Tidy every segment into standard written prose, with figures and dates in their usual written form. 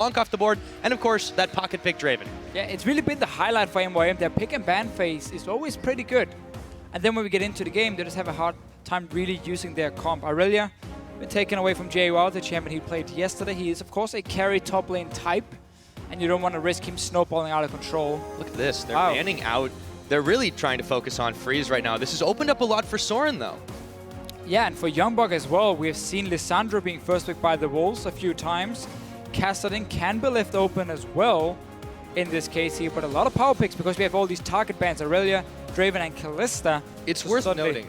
Bonk off the board, and of course, that pocket pick Draven. Yeah, it's really been the highlight for MYM. Their pick and ban phase is always pretty good. And then when we get into the game, they just have a hard time really using their comp. Aurelia been taken away from Jwaow, the champion he played yesterday. He is, of course, a carry top lane type, and you don't want to risk him snowballing out of control. Look at this. They're banning out. They're really trying to focus on freeze right now. This has opened up a lot for Soren, though. Yeah, and for YoungBuck as well, we have seen Lissandra being first picked by the Wolves a few times. Kassadin can be left open as well in this case here, but a lot of power picks because we have all these target bans, Aurelia, Draven, and Kalista. It's worth noting,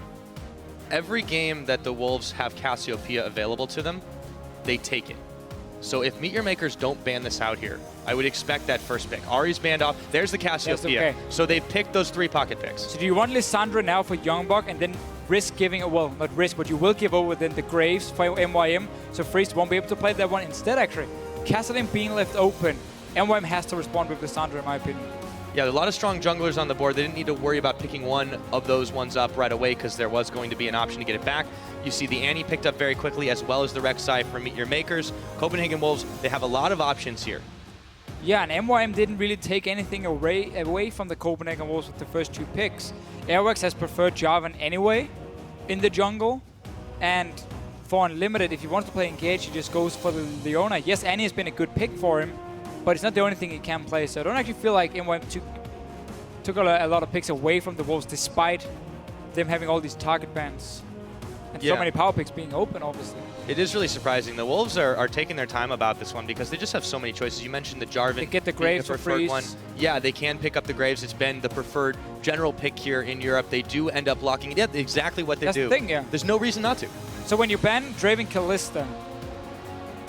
every game that the Wolves have Cassiopeia available to them, they take it. So if MeetYourMakers don't ban this out here, I would expect that first pick. Ahri's banned off. There's the Cassiopeia. Okay. So they've picked those 3 pocket picks. So do you want Lissandra now for YoungBuck and then risk giving, well, not risk, but you will give over then the Graves for MYM, so Freeze won't be able to play that one instead, actually. Kassadin being left open, MYM has to respond with Lissandra, in my opinion. Yeah, a lot of strong junglers on the board. They didn't need to worry about picking one of those ones up right away because there was going to be an option to get it back. You see the Annie picked up very quickly, as well as the Rek'Sai from MeetYourMakers. Copenhagen Wolves, they have a lot of options here. Yeah, and MYM didn't really take anything away from the Copenhagen Wolves with the first 2 picks. Airwaks has preferred Jarvan anyway in the jungle, and for Unlimited, if he wants to play engage, he just goes for the Leona. Yes, Annie has been a good pick for him, but it's not the only thing he can play, so I don't actually feel like MYM took a lot of picks away from the Wolves despite them having all these target bans. And so many power picks being open, obviously. It is really surprising. The Wolves are taking their time about this one because they just have so many choices. You mentioned the Jarvan. They get the Graves for free. Yeah, they can pick up the Graves. It's been the preferred general pick here in Europe. They do end up locking it. Yeah, exactly what they do. That's the thing, yeah. There's no reason not to. So when you ban Draven Kalista,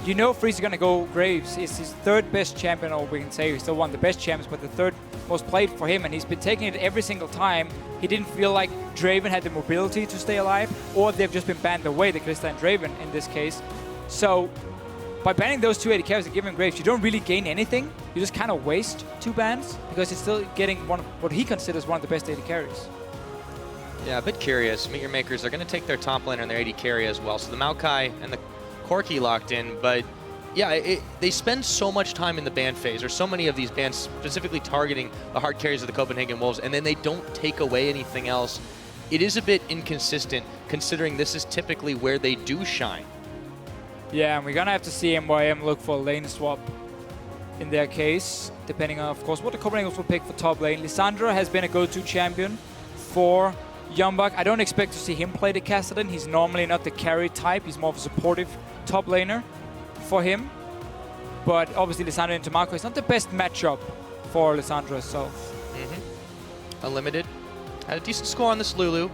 you know Freeze is going to go Graves. It's his 3rd best champion, or we can say he's still one of the best champions, but the 3rd most played for him, and he's been taking it every single time. He didn't feel like Draven had the mobility to stay alive, or they've just been banned away, the Kalista and Draven in this case. So by banning those 2 AD carries and giving Graves, you don't really gain anything. You just kind of waste 2 bans because it's still getting one of what he considers one of the best AD carries. Yeah, a bit curious. MeetYourMakers are going to take their top laner and their AD carry as well. So the Maokai and the Corki locked in, but yeah, they spend so much time in the ban phase, or so many of these bans specifically targeting the hard carries of the Copenhagen Wolves, and then they don't take away anything else. It is a bit inconsistent considering this is typically where they do shine. Yeah, and we're going to have to see MYM look for a lane swap in their case, depending on, of course, what the Copenhagen Wolves will pick for top lane. Lissandra has been a go-to champion for YoungBuck. I don't expect to see him play the Kassadin. He's normally not the carry type. He's more of a supportive top laner for him. But obviously Lissandra into Maokai is not the best matchup for Lissandra herself. Unlimited had a decent score on this Lulu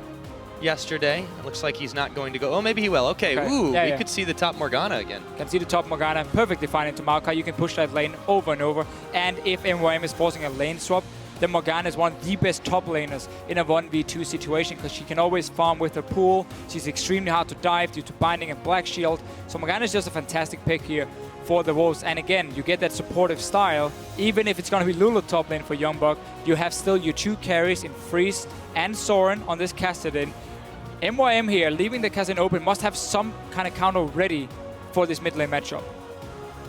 yesterday. It looks like he's not going to go. Oh, maybe he will. Okay. Ooh, we could see the top Morgana again. Can see the top Morgana perfectly fine into Maokai. You can push that lane over and over. And if MYM is forcing a lane swap, then Morgana is one of the best top laners in a 1v2 situation because she can always farm with her pool. She's extremely hard to dive due to binding and black shield. So Morgana is just a fantastic pick here for the Wolves. And again, you get that supportive style. Even if it's going to be Lulu top lane for YoungBuck, you have still your 2 carries in Freeze and Soren on this Kassadin. MYM here, leaving the Kassadin open, must have some kind of counter ready for this mid lane matchup.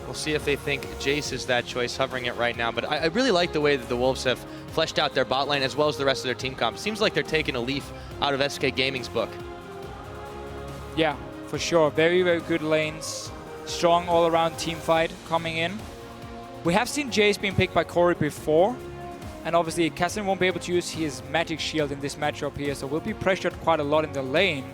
We'll see if they think Jayce is that choice, hovering it right now. But I really like the way that the Wolves have fleshed out their bot lane as well as the rest of their team comp. Seems like they're taking a leaf out of SK Gaming's book. Yeah, for sure. Very, very good lanes. Strong all-around team fight coming in. We have seen Jayce being picked by Kori before. And obviously, Kassadin won't be able to use his magic shield in this matchup here. So we'll be pressured quite a lot in the lane.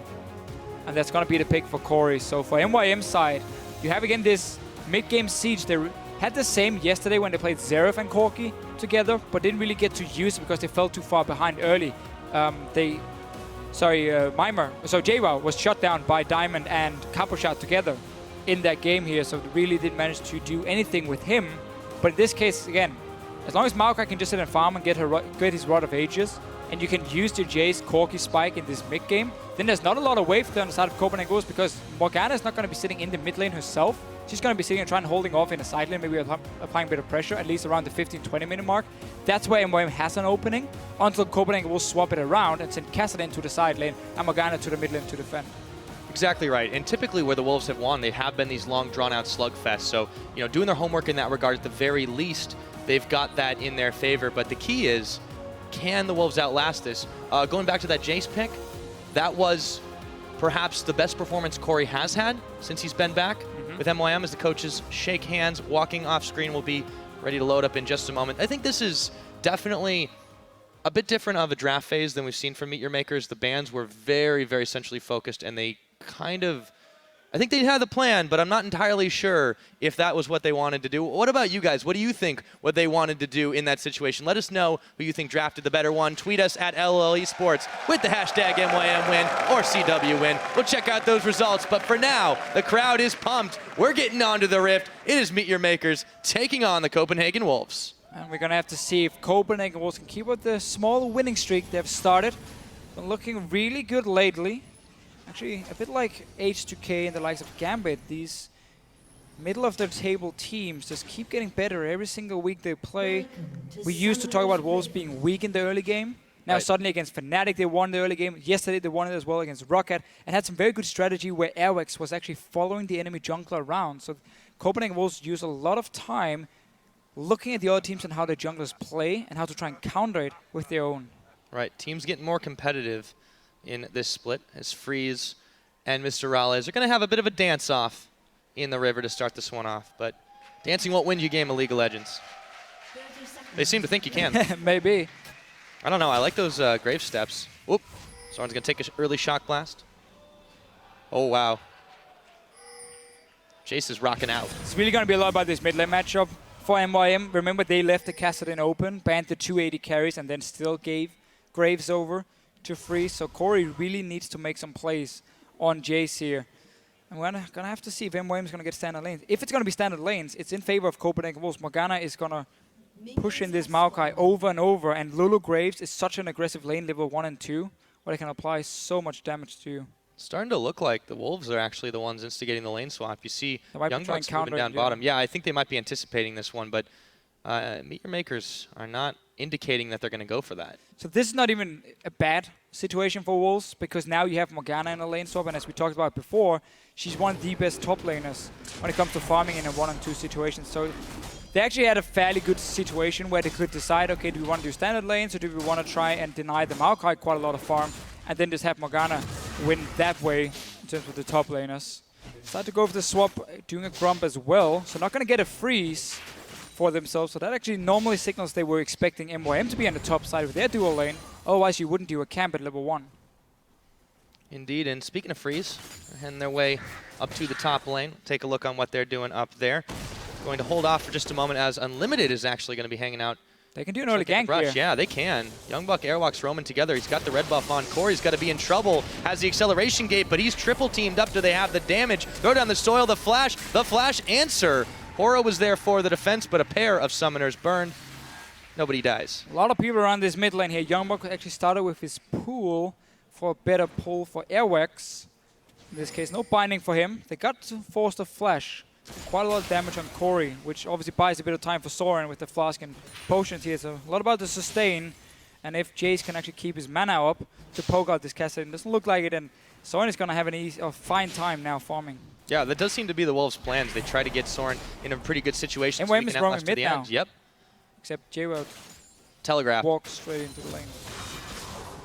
And that's going to be the pick for Kori. So for MYM side, you have again this mid-game siege. They had the same yesterday when they played Xerath and Corki together, but didn't really get to use it because they fell too far behind early. Mimer. So Jwaow was shut down by Diamond and QuickShot together in that game here, so they really didn't manage to do anything with him. But in this case, again, as long as Maokai can just sit and farm and get his Rod of Ages, and you can use your Jayce Corki spike in this mid game, then there's not a lot of wave there on the side of Copenhagen Wolves because Morgana is not going to be sitting in the mid lane herself. She's going to be sitting and trying holding off in a side lane, maybe applying a bit of pressure, at least around the 15-20 minute mark. That's where MYM has an opening until Copenhagen will swap it around and send Kassadin to the side lane and Morgana to the mid lane to defend. Exactly right. And typically where the Wolves have won, they have been these long, drawn-out slugfests. So, you know, doing their homework in that regard, at the very least, they've got that in their favor. But the key is, can the Wolves outlast this? Going back to that Jayce pick, that was perhaps the best performance Kori has had since he's been back with MYM, as the coaches shake hands. Walking off screen will be ready to load up in just a moment. I think this is definitely a bit different of a draft phase than we've seen from MeetYourMakers. The bans were very, very centrally focused, and they kind of, I think they had the plan, but I'm not entirely sure if that was what they wanted to do. What about you guys? What do you think what they wanted to do in that situation? Let us know who you think drafted the better one. Tweet us at LLE Sports with the hashtag MYMWin or CWWin. We'll check out those results, but for now, the crowd is pumped. We're getting onto the Rift. It is MeetYourMakers taking on the Copenhagen Wolves. And we're going to have to see if Copenhagen Wolves can keep up the small winning streak they've started. Been looking really good lately. Actually, a bit like H2K and the likes of Gambit, these middle-of-the-table teams just keep getting better every single week they play. We used to talk about Wolves being weak in the early game. Now suddenly against Fnatic they won the early game. Yesterday they won it as well against Rocket and had some very good strategy where Airwaks was actually following the enemy jungler around. So Copenhagen Wolves use a lot of time looking at the other teams and how their junglers play and how to try and counter it with their own. Right, teams getting more competitive in this split as Freeze and MrRalleZ are going to have a bit of a dance-off in the river to start this one off, but dancing won't win you a game of League of Legends. They seem to think you can. Maybe. I don't know, I like those Graves steps. Whoop, Soren's going to take an early shock blast. Oh, wow. Jayce is rocking out. It's really going to be a lot about this mid lane matchup for MYM. Remember, they left the Kassadin open, banned the 280 carries, and then still gave Graves over to Freeze. So Kori really needs to make some plays on Jayce here. And we're going to have to see if MYM is going to get standard lanes. If it's going to be standard lanes, it's in favor of Copenhagen Wolves. Morgana is going to push in this Maokai over and over, and Lulu Graves is such an aggressive lane, level 1 and 2, where they can apply so much damage to you. Starting to look like the Wolves are actually the ones instigating the lane swap. You see YoungBuck moving down bottom. Yeah, I think they might be anticipating this one, but MeetYourMakers are not indicating that they're going to go for that. So this is not even a bad situation for Wolves, because now you have Morgana in a lane swap, and as we talked about before, she's one of the best top laners when it comes to farming in a 1-on-2 situation. So they actually had a fairly good situation where they could decide, okay, do we want to do standard lanes, or do we want to try and deny the Maokai quite a lot of farm, and then just have Morgana win that way in terms of the top laners. Start to go for the swap, doing a Grump as well, so not going to get a freeze for themselves. So that actually normally signals they were expecting MYM to be on the top side with their dual lane. Otherwise, you wouldn't do a camp at level 1. Indeed, and speaking of freeze, they're heading their way up to the top lane. Take a look on what they're doing up there. Going to hold off for just a moment as Unlimited is actually going to be hanging out. They can do an early gank here. Yeah, they can. YoungBuck, Airwaks roaming together. He's got the red buff on. Kori's got to be in trouble. Has the acceleration gate, but he's triple teamed up. Do they have the damage? Throw down the soil, the flash answer. Horo was there for the defense, but a pair of summoners burned. Nobody dies. A lot of people around this mid lane here. YoungBuck actually started with his pool for a better pull for Airwaks. In this case, no binding for him. They got to force the flash. Quite a lot of damage on Kori, which obviously buys a bit of time for Soren with the flask and potions here. So a lot about the sustain. And if Jayce can actually keep his mana up to poke out this Kassadin, doesn't look like it. And Soren is going to have a fine time now farming. Yeah, that does seem to be the Wolves' plans. They try to get Soren in a pretty good situation. And MYM is wrong in mid now. Yep. Except Jwaow telegraph walks straight into the lane.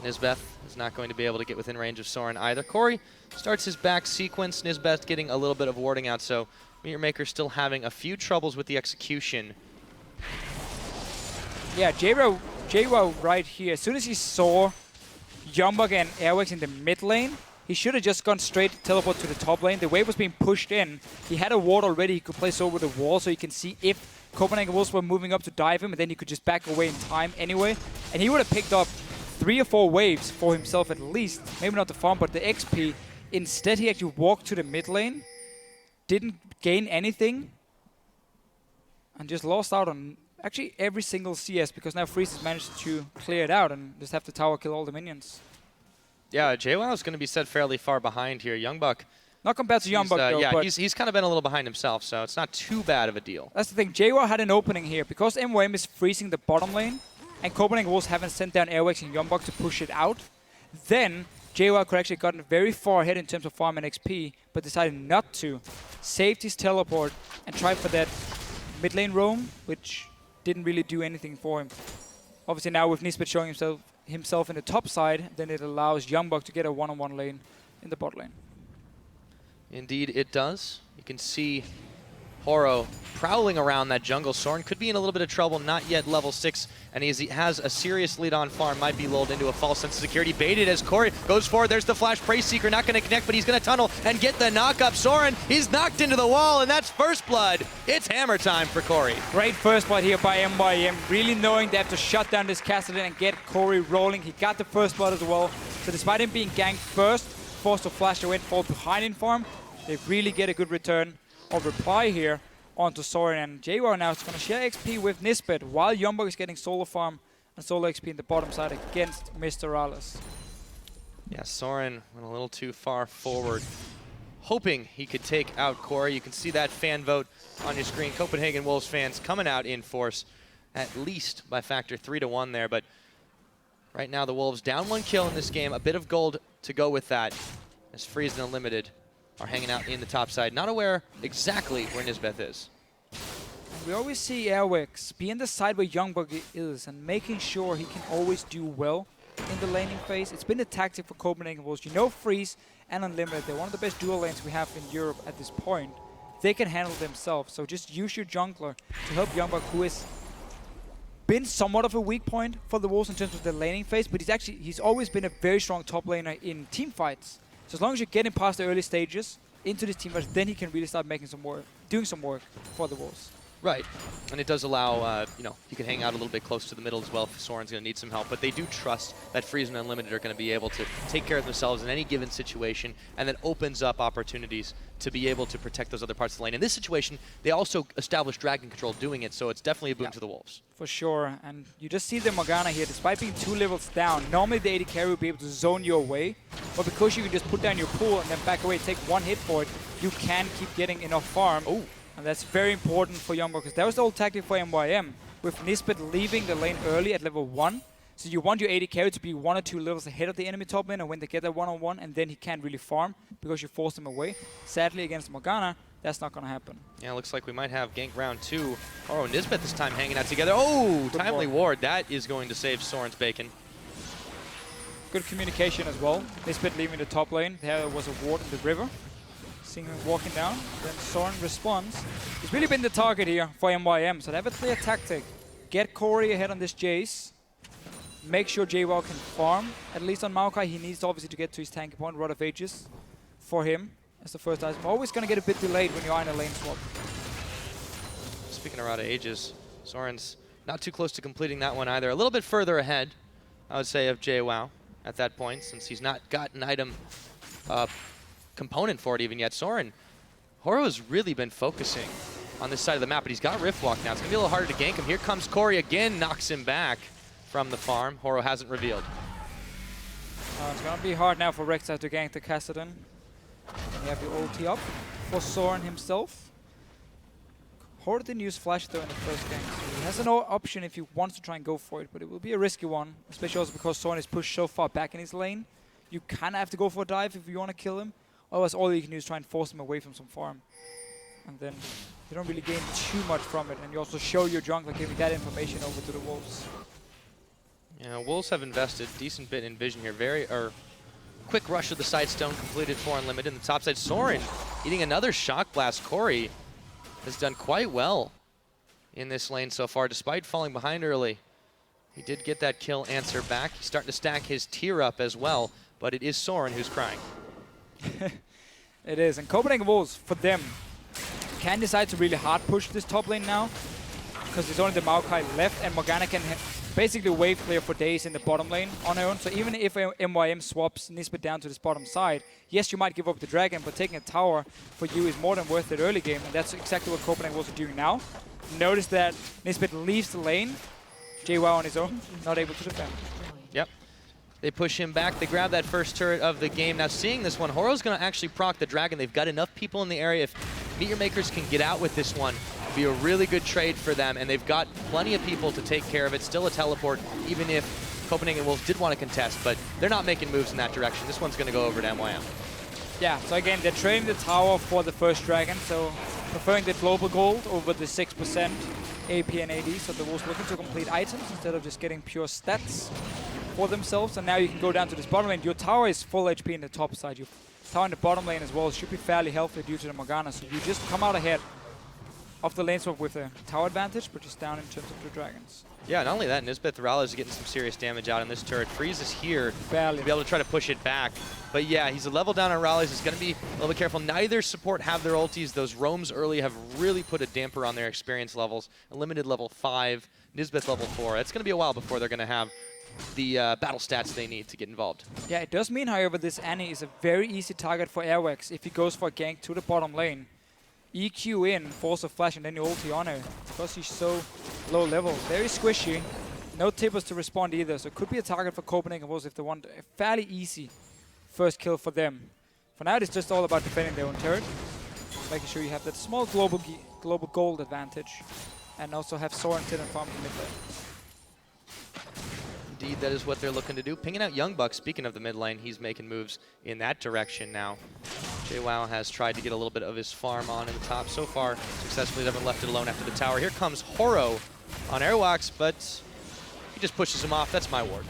Nisbeth is not going to be able to get within range of Soren either. Kori starts his back sequence. Nisbeth getting a little bit of warding out, so MeetYourMakers still having a few troubles with the execution. Yeah, Jwaow right here. As soon as he saw YoungBuck and Airwaks in the mid lane, he should have just gone straight teleport to the top lane. The wave was being pushed in. He had a ward already. He could place over the wall so he can see if Copenhagen Wolves were moving up to dive him, and then he could just back away in time anyway. And he would have picked up 3 or 4 waves for himself at least. Maybe not the farm, but the XP. Instead, he actually walked to the mid lane, didn't gain anything, and just lost out on actually every single CS, because now Freeze has managed to clear it out and just have the tower kill all the minions. Yeah, Jwaow is going to be set fairly far behind here. YoungBuck. Not compared to YoungBuck, though. Yeah, but he's kind of been a little behind himself, so it's not too bad of a deal. That's the thing. Jwaow had an opening here. Because MYM is freezing the bottom lane, and Copenhagen Wolves haven't sent down Airwaks and YoungBuck to push it out, then Jwaow could actually gotten very far ahead in terms of farm and XP, but decided not to. Saved his teleport and tried for that mid lane roam, which didn't really do anything for him. Obviously now with Nisbeth showing himself in the top side, then it allows YoungBuck to get a one-on-one lane in the bot lane. Indeed it does. You can see Horo prowling around that jungle. Soren could be in a little bit of trouble, not yet level 6, and he has a serious lead on farm. Might be lulled into a false sense of security. Baited as Kori goes forward. There's the flash. Prey Seeker not going to connect, but he's going to tunnel and get the knock up. Soren, he's knocked into the wall, and that's first blood. It's hammer time for Kori. Great first blood here by MYM, really knowing they have to shut down this Kassadin and get Kori rolling. He got the first blood as well. So despite him being ganked first, forced to flash away and fall behind in farm, they really get a good return of reply here onto Soren, and Jwaow now is going to share XP with Nisbeth while YoungBuck is getting solo farm and solo XP in the bottom side against MrRalleZ. Yeah, Soren went a little too far forward, hoping he could take out Kori. You can see that fan vote on your screen. Copenhagen Wolves fans coming out in force, at least by factor 3-1 there, but right now the Wolves down 1 kill in this game. A bit of gold to go with that, as Freeze and Unlimited are hanging out in the top side, not aware exactly where Nisbeth is. And we always see Airwaks be in the side where YoungBuck is and making sure he can always do well in the laning phase. It's been a tactic for Copenhagen Wolves. You know Freeze and Unlimited, they're one of the best dual lanes we have in Europe at this point. They can handle themselves, so just use your jungler to help YoungBuck, who has been somewhat of a weak point for the Wolves in terms of the laning phase, but he's always been a very strong top laner in team fights. So as long as you get him past the early stages into this team fight, then he can really start making some work, doing some work for the Wolves. Right, and it does allow, you can hang out a little bit close to the middle as well if Soren's going to need some help, but they do trust that Freeze and Unlimited are going to be able to take care of themselves in any given situation, and that opens up opportunities to be able to protect those other parts of the lane. In this situation, they also establish Dragon Control doing it, so it's definitely a boon to the Wolves. For sure, and you just see the Morgana here, despite being 2 levels down, normally the AD carry would be able to zone you away, but because you can just put down your pool and then back away, take 1 hit for it, you can keep getting enough farm. Oh. And that's very important for YoungBuck, because that was the old tactic for MYM, with Nisbeth leaving the lane early at level 1. So you want your AD carry to be 1 or 2 levels ahead of the enemy top lane, and when they get that one-on-one, and then he can't really farm because you force him away. Sadly, against Morgana, that's not going to happen. Yeah, looks like we might have gank round 2. Oh, Nisbeth this time hanging out together. Oh, good timely ward. That is going to save Soren's bacon. Good communication as well. Nisbeth leaving the top lane. There was a ward in the river. Seeing him walking down, then Soren responds. He's really been the target here for MYM, so they have a clear tactic. Get Kori ahead on this Jayce. Make sure Jwaow can farm, at least on Maokai. He needs obviously to get to his tanky point, Rod of Ages, for him as the first item. Always going to get a bit delayed when you are in a lane swap. Speaking of Rod of Ages, Soren's not too close to completing that one either. A little bit further ahead, I would say, of Jwaow at that point, since he's not got an item component for it even yet. Soren, Horo has really been focusing on this side of the map, but he's got Rift Walk now. It's going to be a little harder to gank him. Here comes Kori again, knocks him back from the farm. Horo hasn't revealed. It's going to be hard now for Rek'Sai to gank the Kassadin. You have your ulti up for Soren himself. Horo didn't use Flash though in the first game, so he has an option if he wants to try and go for it, but it will be a risky one, especially also because Soren is pushed so far back in his lane. You kind of have to go for a dive if you want to kill him. Otherwise, all you can do is try and force him away from some farm. And then you don't really gain too much from it. And you also show your jungler giving that information over to the Wolves. Yeah, Wolves have invested a decent bit in vision here. Quick rush of the side stone completed for Unlimited. In the top side, Soren eating another shock blast. Kori has done quite well in this lane so far, despite falling behind early. He did get that kill answer back. He's starting to stack his tier up as well, but it is Soren who's crying. It is, and Copenhagen Wolves, for them, can decide to really hard push this top lane now, because there's only the Maokai left, and Morgana can basically wave clear for days in the bottom lane on her own. So even if MYM swaps Nisbeth down to this bottom side, yes, you might give up the dragon, but taking a tower for you is more than worth it early game, and that's exactly what Copenhagen Wolves are doing now. Notice that Nisbeth leaves the lane, Jwaow on his own, not able to defend. Yep. They push him back. They grab that first turret of the game. Now seeing this one, Horo's going to actually proc the dragon. They've got enough people in the area. If MeetYourMakers can get out with this one, it'd be a really good trade for them. And they've got plenty of people to take care of it. Still a teleport, even if Copenhagen Wolves did want to contest, but they're not making moves in that direction. This one's going to go over to MYM. Yeah, so again, they're trading the tower for the first dragon, so preferring the global gold over the 6% AP and AD, so the Wolves looking to complete items instead of just getting pure stats for themselves. And now you can go down to this bottom lane. Your tower is full HP in the top side. Your tower in the bottom lane as well should be fairly healthy due to the Morgana, so you just come out ahead of the lane swap with a tower advantage, but just down in terms of the dragons. Yeah, not only that, Nisbeth MrRalleZ is getting some serious damage out in this turret. Freeze is here Barely. to be able to try to push it back. But yeah, he's a level down on MrRalleZ. He's going to be a little bit careful. Neither support have their ultis. Those roams early have really put a damper on their experience levels. A limited level 5, Nisbeth level 4. It's going to be a while before they're going to have the battle stats they need to get involved. Yeah, it does mean, however, this Annie is a very easy target for Airwaks if he goes for a gank to the bottom lane. EQ in, force a flash, and then you ulti on her. Because he's so low level. Very squishy. No tippers to respond either, so it could be a target for Copenhagen Wolves if they want a fairly easy first kill for them. For now, it's just all about defending their own turret. Making sure you have that small global gold advantage. And also have Soren sit and farm the mid lane. Indeed, that is what they're looking to do. Pinging out YoungBuck, speaking of the mid lane, he's making moves in that direction now. Jwaow has tried to get a little bit of his farm on in the top. So far, successfully never left it alone after the tower. Here comes Horo on Airwaks, but he just pushes him off. That's my ward.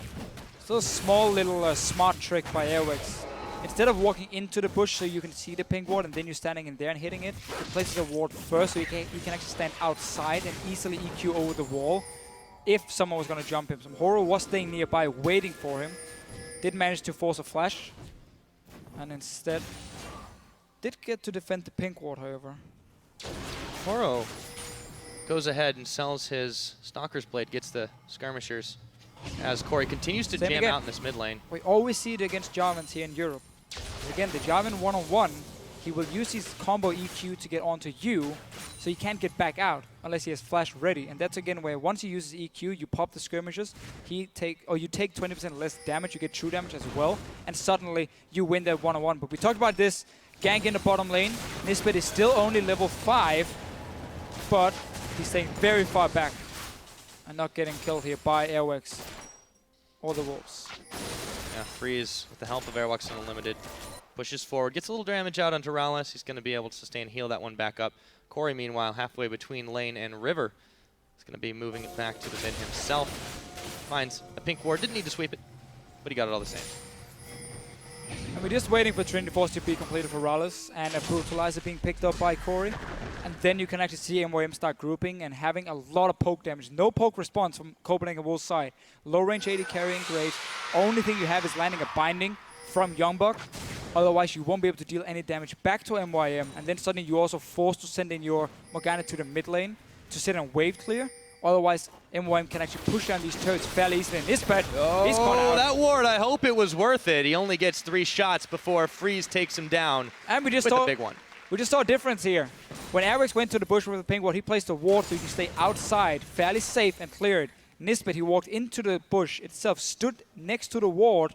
So a small little smart trick by Airwaks. Instead of walking into the bush so you can see the pink ward and then you're standing in there and hitting it, he places a ward first so you can actually stand outside and easily EQ over the wall if someone was going to jump him. So Horo was staying nearby waiting for him. Did manage to force a flash. And instead did get to defend the pink ward, however. Horo goes ahead and sells his Stalker's Blade, gets the skirmishers, as Kori continues to jam out in this mid lane. We always see it against Jarvans here in Europe. Again, the Jarvan one-on-one, he will use his combo EQ to get onto you, so he can't get back out unless he has flash ready. And that's again where once he uses EQ, you pop the skirmishes, you take 20% less damage, you get true damage as well, and suddenly you win that one-on-one. But we talked about this gank in the bottom lane. Nisbeth is still only level 5, but he's staying very far back and not getting killed here by Airwaks or the Wolves. Yeah, Freeze with the help of Airwaks and Unlimited pushes forward, gets a little damage out onto MrRalleZ. He's going to be able to sustain heal that one back up. Kori, meanwhile, halfway between lane and river, is going to be moving it back to the mid himself. Finds a pink ward, didn't need to sweep it, but he got it all the same. And we're just waiting for Trinity Force to be completed for MrRalleZ and a Brutalizer being picked up by Kori. And then you can actually see MYM start grouping and having a lot of poke damage. No poke response from Copenhagen Wolves' side. Low range AD carrying Graves. Only thing you have is landing a binding from YoungBuck. Otherwise, you won't be able to deal any damage back to MYM. And then suddenly you're also forced to send in your Morgana to the mid lane to sit and wave clear. Otherwise, MYM can actually push down these turrets fairly easily. And Nisbeth, he's caught out. That ward, I hope it was worth it. He only gets 3 shots before Freeze takes him down and we just with saw the big one. We just saw a difference here. When Airwaks went to the bush with the pink ward, he placed a ward so you can stay outside, fairly safe and clear it. Nisbeth, he walked into the bush itself, stood next to the ward,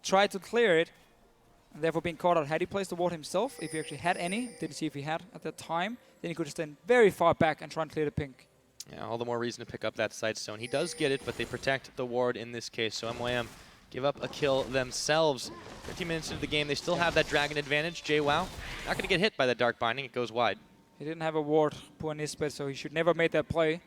tried to clear it, and therefore being caught out. Had he placed the ward himself, if he actually had any, didn't see if he had at that time, then he could stand very far back and try and clear the pink. Yeah, all the more reason to pick up that Sightstone. He does get it, but they protect the ward in this case. So MYM give up a kill themselves. 15 minutes into the game, they still have that dragon advantage. Jwaow not going to get hit by that Dark Binding. It goes wide. He didn't have a ward, poor Nisbeth, so he should never have made that play.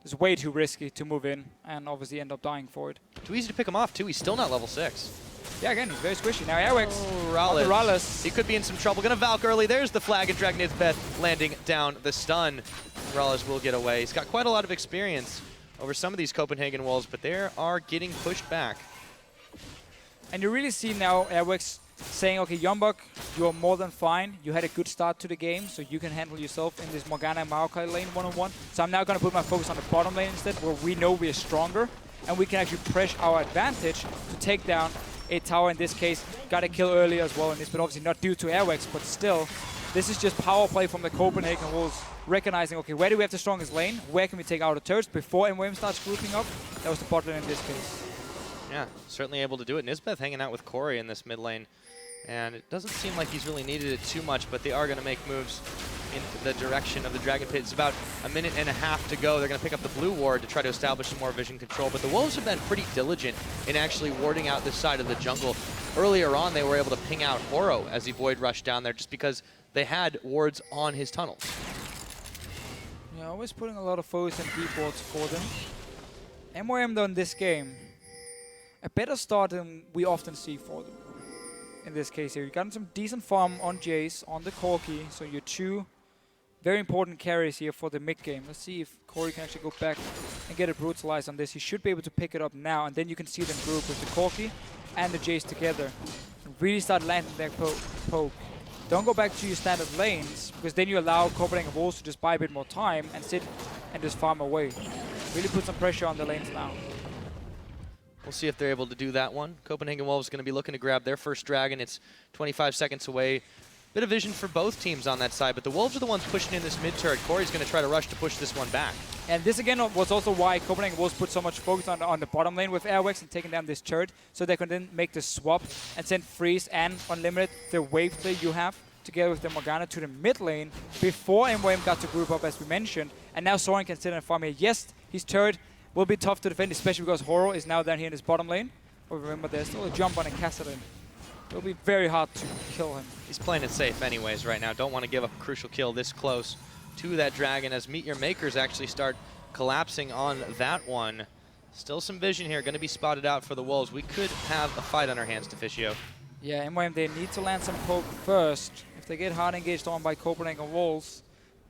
It's way too risky to move in and obviously end up dying for it. Too easy to pick him off, too. He's still not level 6. Yeah, again, he's very squishy. Now Airwaks, MrRalleZ. He could be in some trouble. Gonna Valk early. There's the flag, and Dragon Nisbeth landing down the stun. MrRalleZ will get away. He's got quite a lot of experience over some of these Copenhagen Wolves, but they are getting pushed back. And you really see now Airwaks saying, okay, YoungBuck, you are more than fine. You had a good start to the game, so you can handle yourself in this Morgana and Maokai lane one-on-one. So I'm now going to put my focus on the bottom lane instead, where we know we are stronger, and we can actually press our advantage to take down a tower in this case. Got a kill earlier as well in this, but obviously not due to Airwaks, but still, this is just power play from the Copenhagen Wolves, recognizing, okay, where do we have the strongest lane? Where can we take out the turrets before MYM starts grouping up? That was the bot lane in this case. Yeah, certainly able to do it. Nisbeth hanging out with Kori in this mid lane, and it doesn't seem like he's really needed it too much, but they are going to make moves in the direction of the Dragon Pit. It's about a minute and a half to go. They're going to pick up the blue ward to try to establish some more vision control, but the Wolves have been pretty diligent in actually warding out this side of the jungle. Earlier on, they were able to ping out Horo as he void rushed down there just because they had wards on his tunnels. Yeah, always putting a lot of focus and deep wards for them. MYM though in this game, a better start than we often see for them. In this case here, you gotten some decent farm on Jayce, on the Corki, so your two very important carries here for the mid game. Let's see if Kori can actually go back and get it brutalized on this. He should be able to pick it up now, and then you can see them group with the Corki and the Jayce together and really start landing their poke. Don't go back to your standard lanes, because then you allow Copenhagen Wolves to just buy a bit more time and sit and just farm away. Really put some pressure on the lanes now. We'll see if they're able to do that one. Copenhagen Wolves going to be looking to grab their first dragon. It's 25 seconds away. Bit of vision for both teams on that side, but the Wolves are the ones pushing in this mid turret. Kori's going to try to rush to push this one back. And this again was also why Copenhagen Wolves put so much focus on the bottom lane with Airwaks and taking down this turret, so they can then make the swap and send Freeze and Unlimited, the wave play you have, together with the Morgana to the mid lane before MYM got to group up, as we mentioned. And now Soren can sit and farm here. Yes, his turret will be tough to defend, especially because Horo is now down here in his bottom lane. But remember, there's still a jump on a Kassadin. It'll be very hard to kill him. He's playing it safe anyways right now. Don't want to give up a crucial kill this close to that dragon as MeetYourMakers actually start collapsing on that one. Still some vision here, going to be spotted out for the Wolves. We could have a fight on our hands, Deficio. Yeah, MYM, they need to land some poke first. If they get hard engaged on by Copenhagen Wolves,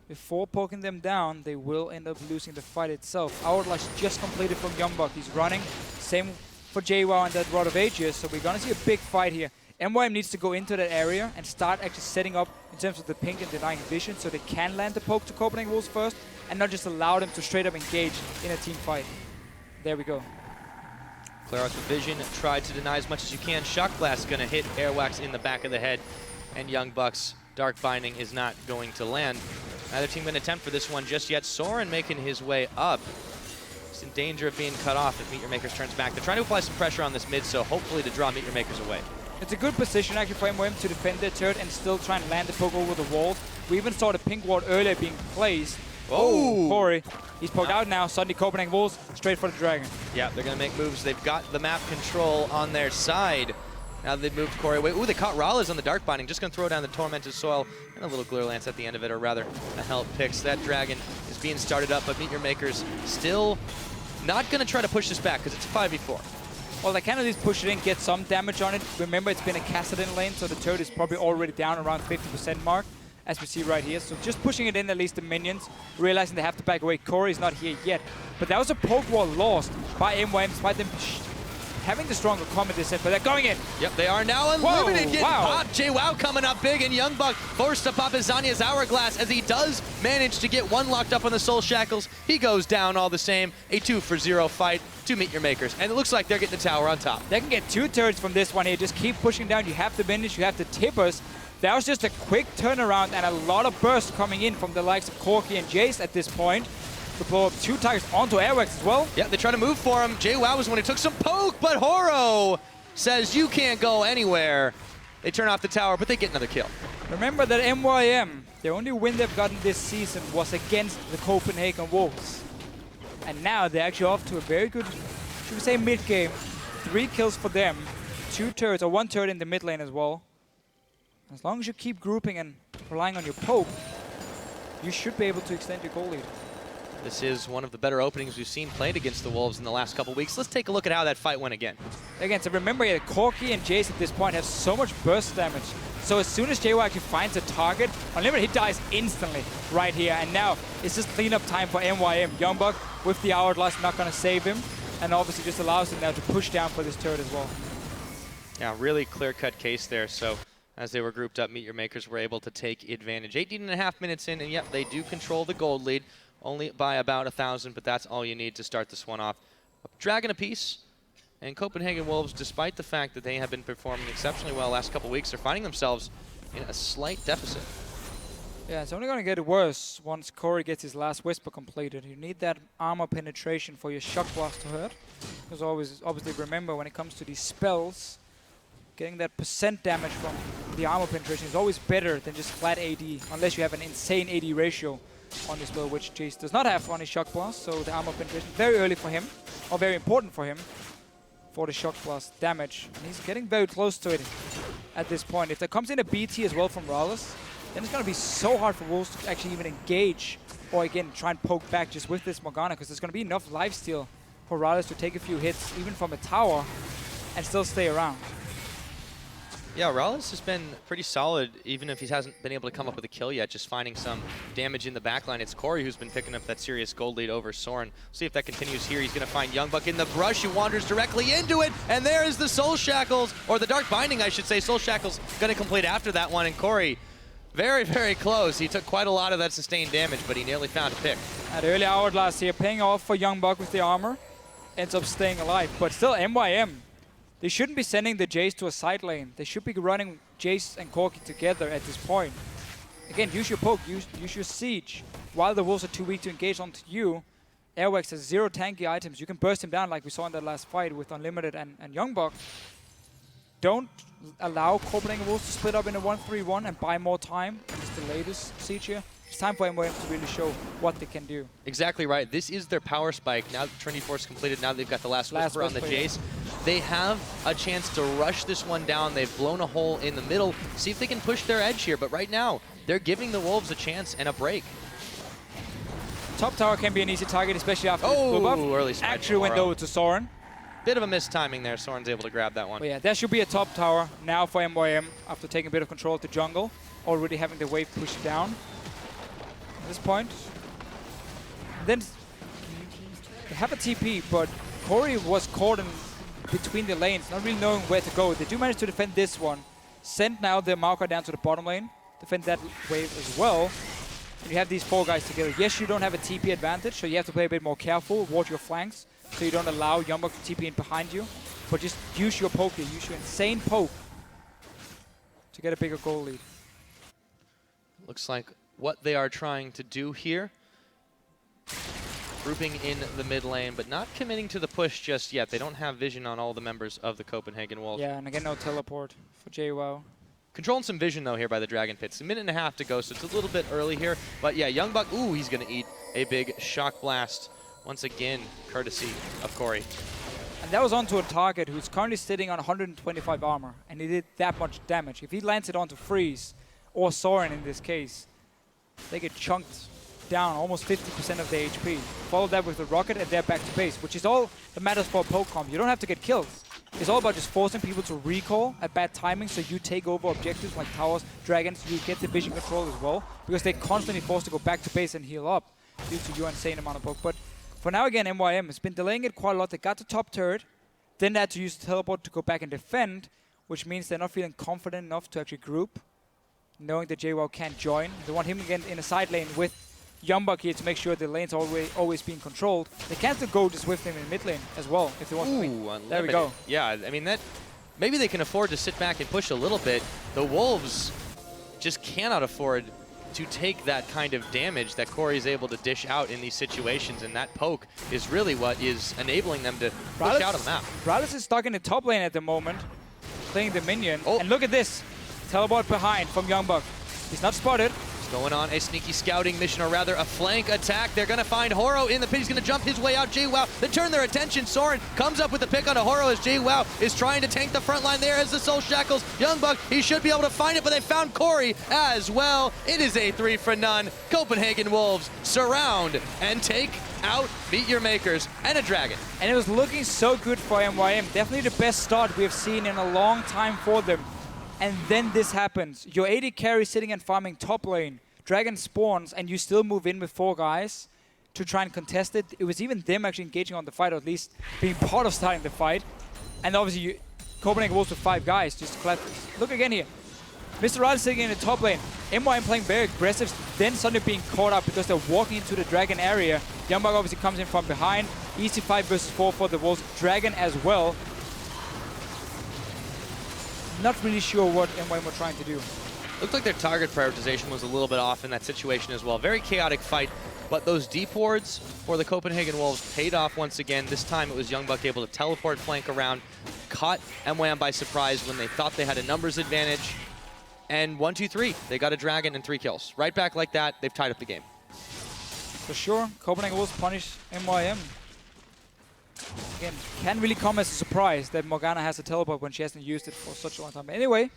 before poking them down, they will end up losing the fight itself. Hourglass just completed from YoungBuck. He's running. Same for Jwaow and that Rod of Ages. So we're going to see a big fight here. MYM needs to go into that area and start actually setting up in terms of the pink and denying vision, so they can land the poke to Copenhagen Wolves first and not just allow them to straight up engage in a team fight. There we go. Clear out the vision. Try to deny as much as you can. Shock Blast going to hit Airwaks in the back of the head. And YoungBuck's Dark Binding is not going to land. Neither team going to attempt for this one just yet. Soren making his way up. He's in danger of being cut off if MeetYourMakers turns back. They're trying to apply some pressure on this mid, so hopefully to draw MeetYourMakers away. It's a good position actually for MYM to defend their turret and still try and land the poke over the wall. We even saw the pink ward earlier being placed. Oh, Kori. He's poked out now. Suddenly Copenhagen Wolves straight for the dragon. Yeah, they're going to make moves. They've got the map control on their side. Now they've moved Kori away. Ooh, they caught MrRalleZ on the Dark Binding. Just going to throw down the Tormented Soil and a little Glare Lance at the end of it, or rather a Help Picks. That dragon is being started up, but MeetYourMakers still not going to try to push this back because it's a 5v4. Well, they can at least push it in, get some damage on it. Remember, it's been a Kassadin lane, so the turret is probably already down around 50% mark, as we see right here. So just pushing it in, at least the minions, realizing they have to back away. Kori is not here yet. But that was a poke wall lost by MYM, despite them having the stronger combat this set, but they're going in. Yep, they are now Unlimited. Whoa, Getting wow. popped. Jwaow coming up big, and YoungBuck forced to pop his Zanya's Hourglass as he does manage to get one locked up on the Soul Shackles. He goes down all the same. A 2-for-0 fight to MeetYourMakers, and it looks like they're getting the tower on top. They can get two turrets from this one here. Just keep pushing down. You have the Vintage, you have the Tippers. That was just a quick turnaround and a lot of bursts coming in from the likes of Corki and Jayce at this point. To blow up two targets onto Airwaks as well. Yeah, they try to move for him. Jwaow was when he took some poke, but Horo says you can't go anywhere. They turn off the tower, but they get another kill. Remember that MYM, the only win they've gotten this season was against the Copenhagen Wolves. And now they're actually off to a very good, should we say, mid-game. 3 kills for them, 2 turrets, or 1 turret in the mid lane as well. As long as you keep grouping and relying on your poke, you should be able to extend your goal lead. This is one of the better openings we've seen played against the Wolves in the last couple weeks. Let's take a look at how that fight went again. Again, so remember that Corki and Jayce at this point have so much burst damage. So as soon as Jwaow actually finds a target, Unlimited, he dies instantly right here. And now it's just cleanup time for MYM. YoungBuck with the Hourglass not going to save him. And obviously just allows him now to push down for this turret as well. Yeah, really clear-cut case there. So as they were grouped up, MeetYourMakers were able to take advantage. 18.5 minutes in, and yep, they do control the gold lead. Only by about 1,000, but that's all you need to start this one off. A dragon apiece, and Copenhagen Wolves, despite the fact that they have been performing exceptionally well the last couple weeks, are finding themselves in a slight deficit. Yeah, it's only going to get worse once Kori gets his last Whisper completed. You need that armor penetration for your Shock Blast to hurt. Because always, obviously, remember, when it comes to these spells, Getting that percent damage from the armor penetration is always better than just flat AD, unless you have an insane AD ratio on this build, which Jayce does not have on his Shock Blast. So the armor penetration very early for him, or very important for him, for the Shock Blast damage. And he's getting very close to it at this point. If there comes in a BT as well from MrRalleZ, then it's going to be so hard for Wolves to actually even engage, or again, try and poke back just with this Morgana, because there's going to be enough lifesteal for MrRalleZ to take a few hits, even from a tower, and still stay around. Yeah, MrRalleZ has been pretty solid, even if he hasn't been able to come up with a kill yet, just finding some damage in the backline. It's Kori who's been picking up that serious gold lead over Soren. See if that continues here. He's going to find YoungBuck in the brush. He wanders directly into it, and there is the Soul Shackles, or the Dark Binding, I should say. Soul Shackles going to complete after that one, and Kori very, very close. He took quite a lot of that sustained damage, but he nearly found a pick. At early hourglass here, paying off for YoungBuck with the armor, ends up staying alive, but still MYM. They shouldn't be sending the Jayce to a side lane. They should be running Jayce and Corki together at this point. Again, use your poke, use your siege. While the Wolves are too weak to engage onto you, Airwaks has 0 tanky items. You can burst him down like we saw in that last fight with Unlimited and YoungBuck. Don't allow Copenhagen Wolves to split up in a 1-3-1 and buy more time. It's the latest siege here. It's time for MYM to really show what they can do. Exactly right. This is their power spike. Now that Trinity Force completed, now they've got the last Whisper on the Jayce. They have a chance to rush this one down. They've blown a hole in the middle. See if they can push their edge here. But right now, they're giving the Wolves a chance and a break. Top tower can be an easy target, especially after this blue buff. Early spike. Actually went over to Soren. Bit of a mistiming there. Soren's able to grab that one. But yeah, that should be a top tower now for MYM after taking a bit of control of the jungle. Already having the wave pushed down at this point. Then they have a TP, but Kori was caught in between the lanes, not really knowing where to go. They do manage to defend this one. Send now the Maokai down to the bottom lane. Defend that wave as well. And you have these 4 guys together. Yes, you don't have a TP advantage, so you have to play a bit more careful, watch your flanks, so you don't allow YoungBuck to TP in behind you. But just use your poke here, use your insane poke to get a bigger goal lead. Looks like what they are trying to do here. Grouping in the mid lane, but not committing to the push just yet. They don't have vision on all the members of the Copenhagen Wolves. Yeah, and again, no teleport for Jwaow. Controlling some vision, though, here by the Dragon Pits. A minute and a half to go, so it's a little bit early here. But yeah, YoungBuck, ooh, he's going to eat a big Shock Blast. Once again, courtesy of Kori. And that was onto a target who's currently sitting on 125 armor, and he did that much damage. If he lands it onto Freeze, or Soren in this case, they get chunked down almost 50% of their HP. Follow that with the rocket and they're back to base, which is all that matters for a poke comp. You don't have to get killed. It's all about just forcing people to recall at bad timing, so you take over objectives like towers, dragons, you get the vision control as well, because they're constantly forced to go back to base and heal up due to your insane amount of poke. But for now, again, MYM has been delaying it quite a lot. They got the top turret, then they had to use the teleport to go back and defend, which means they're not feeling confident enough to actually group, knowing that Jwaow can't join. They want him again in a side lane with YoungBuck here to make sure the lane's always being controlled. They can still go just with him in mid lane as well if they want to win. Unlimited. There we go. Yeah, I mean, that maybe they can afford to sit back and push a little bit. The Wolves just cannot afford to take that kind of damage that Kori is able to dish out in these situations, and that poke is really what is enabling them to push out a map. MrRalleZ is stuck in the top lane at the moment, playing the minion. Oh. And look at this. Teleport behind from YoungBuck. He's not spotted. Going on a sneaky scouting mission, or rather a flank attack. They're going to find Horo in the pit. He's going to jump his way out. Jwaow, they turn their attention. Soren comes up with the pick on a Horo as Jwaow is trying to tank the front line there as the Soul Shackles. YoungBuck, he should be able to find it, but they found Kori as well. It is a 3-for-none. Copenhagen Wolves surround and take out MeetYourMakers and a dragon. And it was looking so good for MYM. Definitely the best start we have seen in a long time for them. And then this happens. Your AD carry sitting and farming top lane. Dragon spawns, and you still move in with 4 guys to try and contest it. It was even them actually engaging on the fight, or at least being part of starting the fight. And obviously, Copenhagen Wolves with 5 guys just to collapse. Look again here. MrRalleZ sitting in the top lane. MYM playing very aggressive, then suddenly being caught up because they're walking into the dragon area. YoungBuck obviously comes in from behind. Easy 5 versus 4 for the Wolves. Dragon as well. Not really sure what MYM were trying to do. Looked like their target prioritization was a little bit off in that situation as well. Very chaotic fight, but those deep wards for the Copenhagen Wolves paid off once again. This time it was YoungBuck able to teleport flank around, caught MYM by surprise when they thought they had a numbers advantage. And 1-2-3, they got a dragon and 3 kills. Right back like that, they've tied up the game. For sure, Copenhagen Wolves punish MYM. Again, can't really come as a surprise that Morgana has a teleport when she hasn't used it for such a long time. Anyway,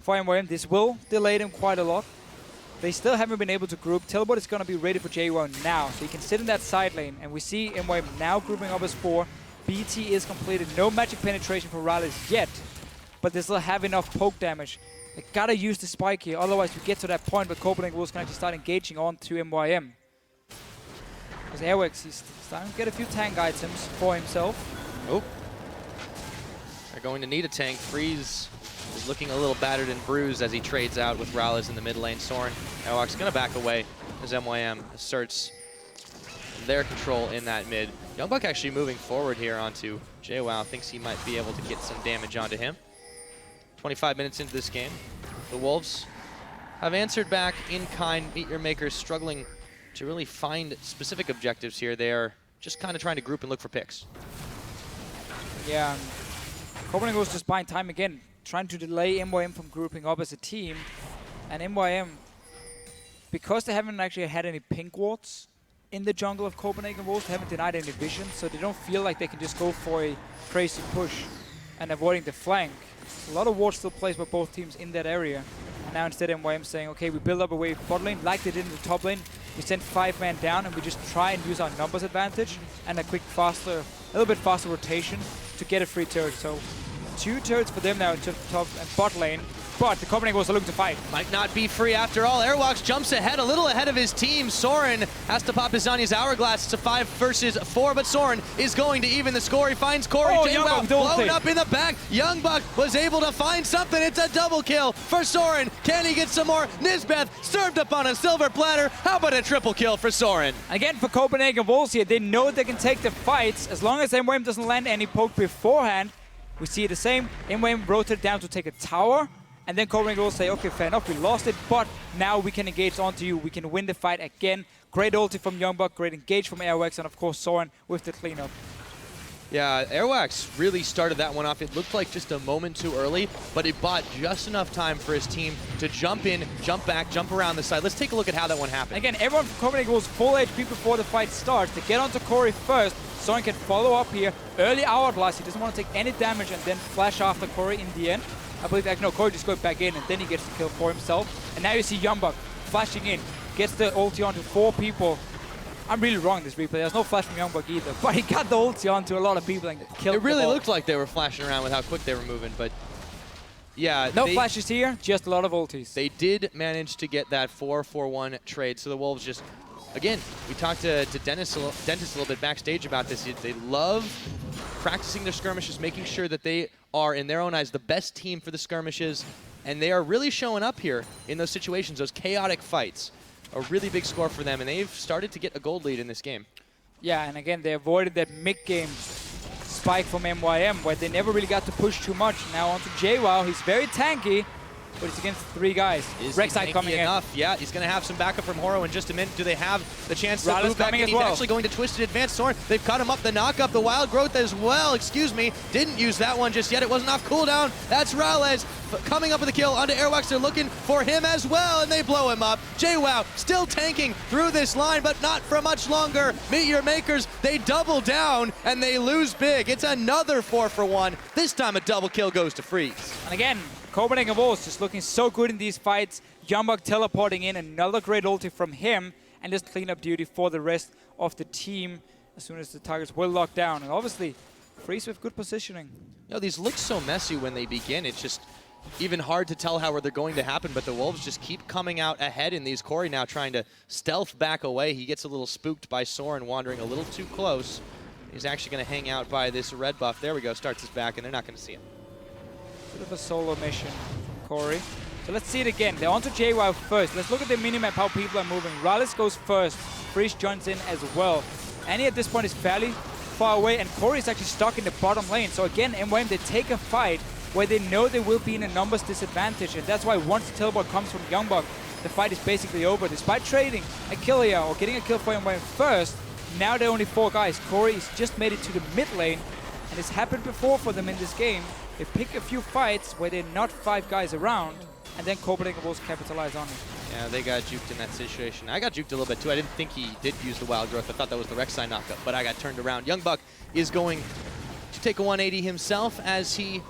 for MYM, this will delay them quite a lot. They still haven't been able to group. Teleport is going to be ready for Jwaow now, so he can sit in that side lane. And we see MYM now grouping up as 4. BT is completed. No magic penetration for MrRalleZ yet, but they still have enough poke damage. They gotta use the spike here, otherwise we get to that point where Copenhagen Wolves can actually start engaging on to MYM. Because Airwaks, he's starting to get a few tank items for himself. Oh. They're going to need a tank. Freeze is looking a little battered and bruised as he trades out with MrRalleZ in the mid lane. Soren, Airwaks gonna back away as MYM asserts their control in that mid. YoungBuck actually moving forward here onto Jwaow. Thinks he might be able to get some damage onto him. 25 minutes into this game, the Wolves have answered back in kind. MeetYourMakers struggling to really find specific objectives here. They are just kind of trying to group and look for picks. Yeah, Copenhagen was just buying time again, trying to delay MYM from grouping up as a team. And MYM, because they haven't actually had any pink wards in the jungle of Copenhagen Wolves, they haven't denied any vision, so they don't feel like they can just go for a crazy push and avoiding the flank. A lot of wards still placed by both teams in that area. And now instead MYM saying, okay, we build up a wave bot lane like they did in the top lane. We send 5 man down and we just try and use our numbers advantage and a quick faster, a little bit faster rotation to get a free turret. So 2 turrets for them now in top and bot lane. But the Copenhagen Wolves are looking to fight. Might not be free after all. Airwaks jumps ahead, a little ahead of his team. Soren has to pop his Zanya's hourglass. It's a 5 versus 4, but Soren is going to even the score. He finds Kori. Jwaow blown up in the back. YoungBuck was able to find something. It's a double kill for Soren. Can he get some more? Nisbeth served up on a silver platter. How about a triple kill for Soren? Again, for Copenhagen Wolves here, they know they can take the fights as long as MYM doesn't land any poke beforehand. We see the same. MYM rotated down to take a tower. And then Copenhagen will say, okay, fair enough, we lost it, but now we can engage onto you. We can win the fight again. Great ulti from YoungBuck, great engage from Airwaks, and of course Soren with the cleanup. Yeah, Airwaks really started that one off. It looked like just a moment too early, but it bought just enough time for his team to jump in, jump back, jump around the side. Let's take a look at how that one happened. Again, everyone from Copenhagen was full HP before the fight starts. They get onto Kori first. Soren can follow up here. Early hourglass, he doesn't want to take any damage and then flash after Kori in the end. I believe that, no, Kori just goes back in and then he gets the kill for himself. And now you see YoungBuck flashing in, gets the ulti onto 4 people. I'm really wrong in this replay. There's no flash from YoungBuck either, but he got the ulti onto a lot of people and killed them. It really looked like they were flashing around with how quick they were moving, but yeah. No flashes here, just a lot of ultis. They did manage to get that 4-4-1 trade, so the Wolves just, again, we talked to Dennis a little bit backstage about this. They love practicing their skirmishes, making sure that they are, in their own eyes, the best team for the skirmishes, and they are really showing up here in those situations, those chaotic fights. A really big score for them, and they've started to get a gold lead in this game. Yeah, and again, they avoided that mid-game spike from MYM, where they never really got to push too much. Now onto Jwaow, he's very tanky, but it's against 3 guys. Rek'Sai coming in. Yeah, he's going to have some backup from Horo in just a minute. Do they have the chance to move back in? He's actually going to Twisted Advance Soren. They've cut him up, the knock-up, the Wild Growth as well. Excuse me, didn't use that one just yet. It wasn't off cooldown. That's MrRalleZ coming up with a kill onto Airwaks. They're looking for him as well, and they blow him up. Jwaow still tanking through this line, but not for much longer. MeetYourMakers, they double down, and they lose big. It's another 4-for-1. This time a double kill goes to Freeze. And again, Copenhagen Wolves just looking so good in these fights. YoungBuck teleporting in, another great ulti from him, and just cleanup duty for the rest of the team as soon as the targets will lock down. And obviously, Freeze with good positioning. You know, these look so messy when they begin. It's just even hard to tell how they're going to happen, but the Wolves just keep coming out ahead in these. Kori now trying to stealth back away. He gets a little spooked by Soren wandering a little too close. He's actually going to hang out by this red buff. There we go, starts his back, and they're not going to see him. Bit of a solo mission from Kori. So let's see it again. They're onto Jwaow first. Let's look at the minimap, how people are moving. MrRalleZ goes first. Freeze joins in as well. Annie at this point is fairly far away, and Kori is actually stuck in the bottom lane. So again, MYM, they take a fight. where they know they will be in a numbers disadvantage, and that's why once the teleport comes from YoungBuck, the fight is basically over. Despite trading a kill here or getting a kill for MYM first, now there are only 4 guys. Kori has just made it to the mid lane, and it's happened before for them in this game. They pick a few fights where they're not 5 guys around, and then Copenhagen Wolves capitalize on it. Yeah, they got juked in that situation. I got juked a little bit too. I didn't think he did use the wild growth. I thought that was the Rek'Sai knockup, but I got turned around. YoungBuck is going to take a 180 himself as he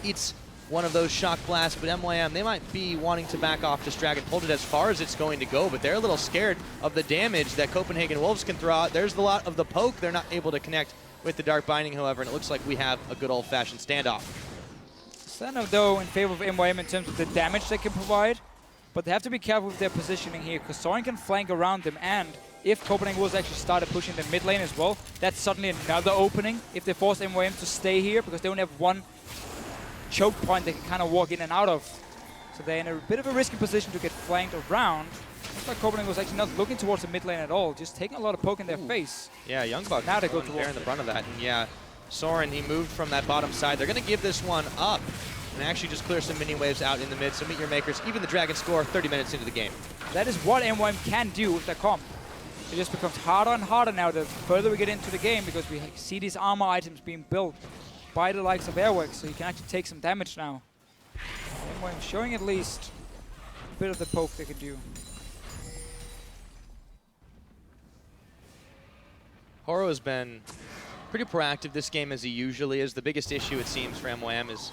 eats one of those shock blasts, but MYM, they might be wanting to back off this Dragon, hold it as far as it's going to go, but they're a little scared of the damage that Copenhagen Wolves can throw out. There's a lot of the poke. They're not able to connect with the Dark Binding, however, and it looks like we have a good old-fashioned standoff. Standoff, though, in favor of MYM in terms of the damage they can provide, but they have to be careful with their positioning here, because Soren can flank around them, and if Copenhagen Wolves actually started pushing the mid lane as well, that's suddenly another opening if they force MYM to stay here, because they only have one choke point they can kind of walk in and out of. So they're in a bit of a risky position to get flanked around. Looks like Copenhagen was actually not looking towards the mid lane at all, just taking a lot of poke in their face. Yeah, YoungBuck now they go towards bearing the brunt of that. And yeah, Soren, he moved from that bottom side. They're going to give this one up and actually just clear some mini waves out in the mid. So MeetYourMakers, even the Dragon score 30 minutes into the game. That is what MYM can do with their comp. It just becomes harder and harder now the further we get into the game, because we see these armor items being built by the likes of Airwaks, so you can actually take some damage now. MYM showing at least a bit of the poke they can do. Horo has been pretty proactive this game, as he usually is. The biggest issue, it seems, for MYM is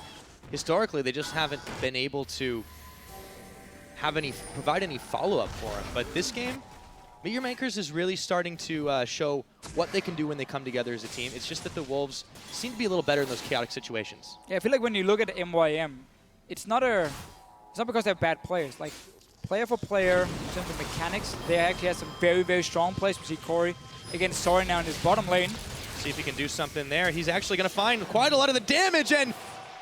historically they just haven't been able to have provide any follow-up for him. But this game, MeetYourMakers is really starting to show what they can do when they come together as a team. It's just that the Wolves seem to be a little better in those chaotic situations. Yeah, I feel like when you look at MYM, it's not because they're bad players. Like, player for player, in terms of mechanics, they actually have some very, very strong plays. We see Kori against Soren now in his bottom lane. See if he can do something there. He's actually going to find quite a lot of the damage, and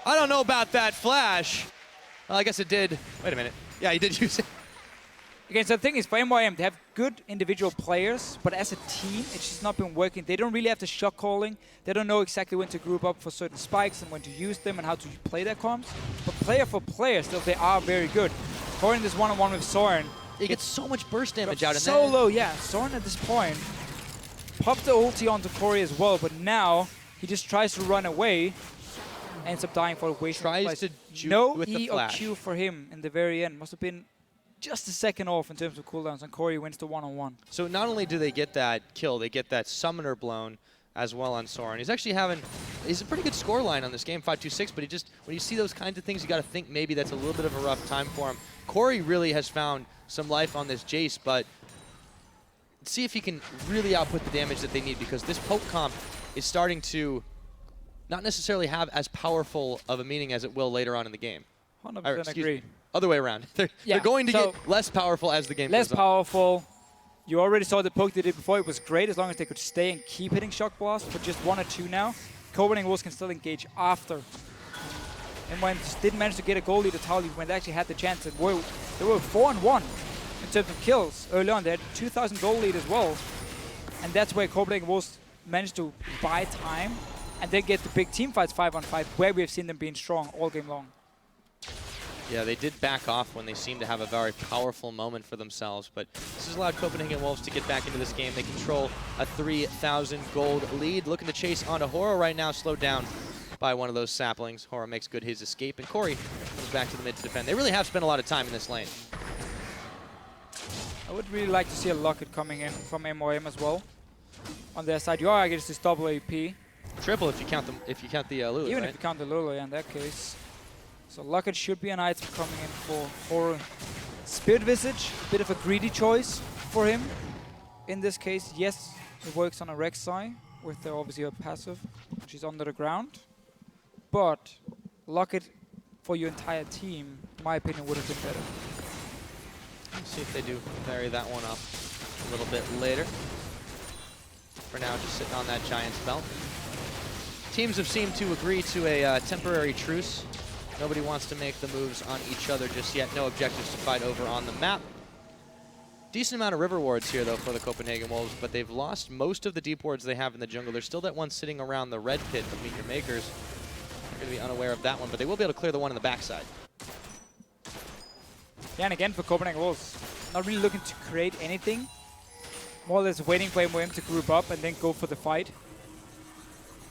I don't know about that flash. Well, I guess it did. Wait a minute. Yeah, he did use it. Again, so the thing is, for MYM, they have good individual players, but as a team, it's just not been working. They don't really have the shot calling. They don't know exactly when to group up for certain spikes and when to use them and how to play their comps. But player for player, still, they are very good. Kori in this one-on-one with Soren. He gets so much burst damage out in so low, yeah. Soren at this point popped the ulti onto Kori as well, but now he just tries to run away, ends up dying for a waste. Tries to juke no with the E flash. or Q for him in the very end. Must have been just a second off in terms of cooldowns, and Kori wins the one-on-one. So not only do they get that kill, they get that summoner blown as well on Soren. He's actually he's a pretty good score line on this game, 5-2-6, but when you see those kinds of things, you got to think maybe that's a little bit of a rough time for him. Kori really has found some life on this Jayce, but see if he can really output the damage that they need, because this poke comp is starting to not necessarily have as powerful of a meaning as it will later on in the game. 100% agree. Other way around. They're going to get less powerful as the game goes on. Less powerful. You already saw the poke they did before. It was great as long as they could stay and keep hitting shock blast for just 1 or 2 now. Copenhagen Wolves can still engage after. And when just didn't manage to get a goal lead at Tali when they actually had the chance, they were 4-1 in terms of kills early on. They had 2,000 goal lead as well. And that's where Copenhagen Wolves managed to buy time and then get the big team fights 5-on-5, where we have seen them being strong all game long. Yeah, they did back off when they seemed to have a very powerful moment for themselves, but this has allowed Copenhagen Wolves to get back into this game. They control a 3,000 gold lead, looking to chase onto Horo right now, slowed down by one of those saplings. Horo makes good his escape, and Kori comes back to the mid to defend. They really have spent a lot of time in this lane. I would really like to see a Locket coming in from MYM as well. On their side, Jwaow, I guess, this double AP. Triple if you count the Lulu, even right? if you count the Lulu, yeah, in that case. So Locket should be an item coming in for Horo. Spirit Visage, bit of a greedy choice for him. In this case, yes, it works on a Rek'Sai with obviously a passive, which is under the ground. But Locket for your entire team, in my opinion, would have been better. Let's see if they do vary that one up a little bit later. For now, just sitting on that giant spell. Teams have seemed to agree to a temporary truce. Nobody wants to make the moves on each other just yet. No objectives to fight over on the map. Decent amount of river wards here, though, for the Copenhagen Wolves, but they've lost most of the deep wards they have in the jungle. There's still that one sitting around the red pit of MeetYourMakers. going to be unaware of that one, but they will be able to clear the one on the backside. Yeah, and again for Copenhagen Wolves, not really looking to create anything. More or less waiting for MYM to group up and then go for the fight.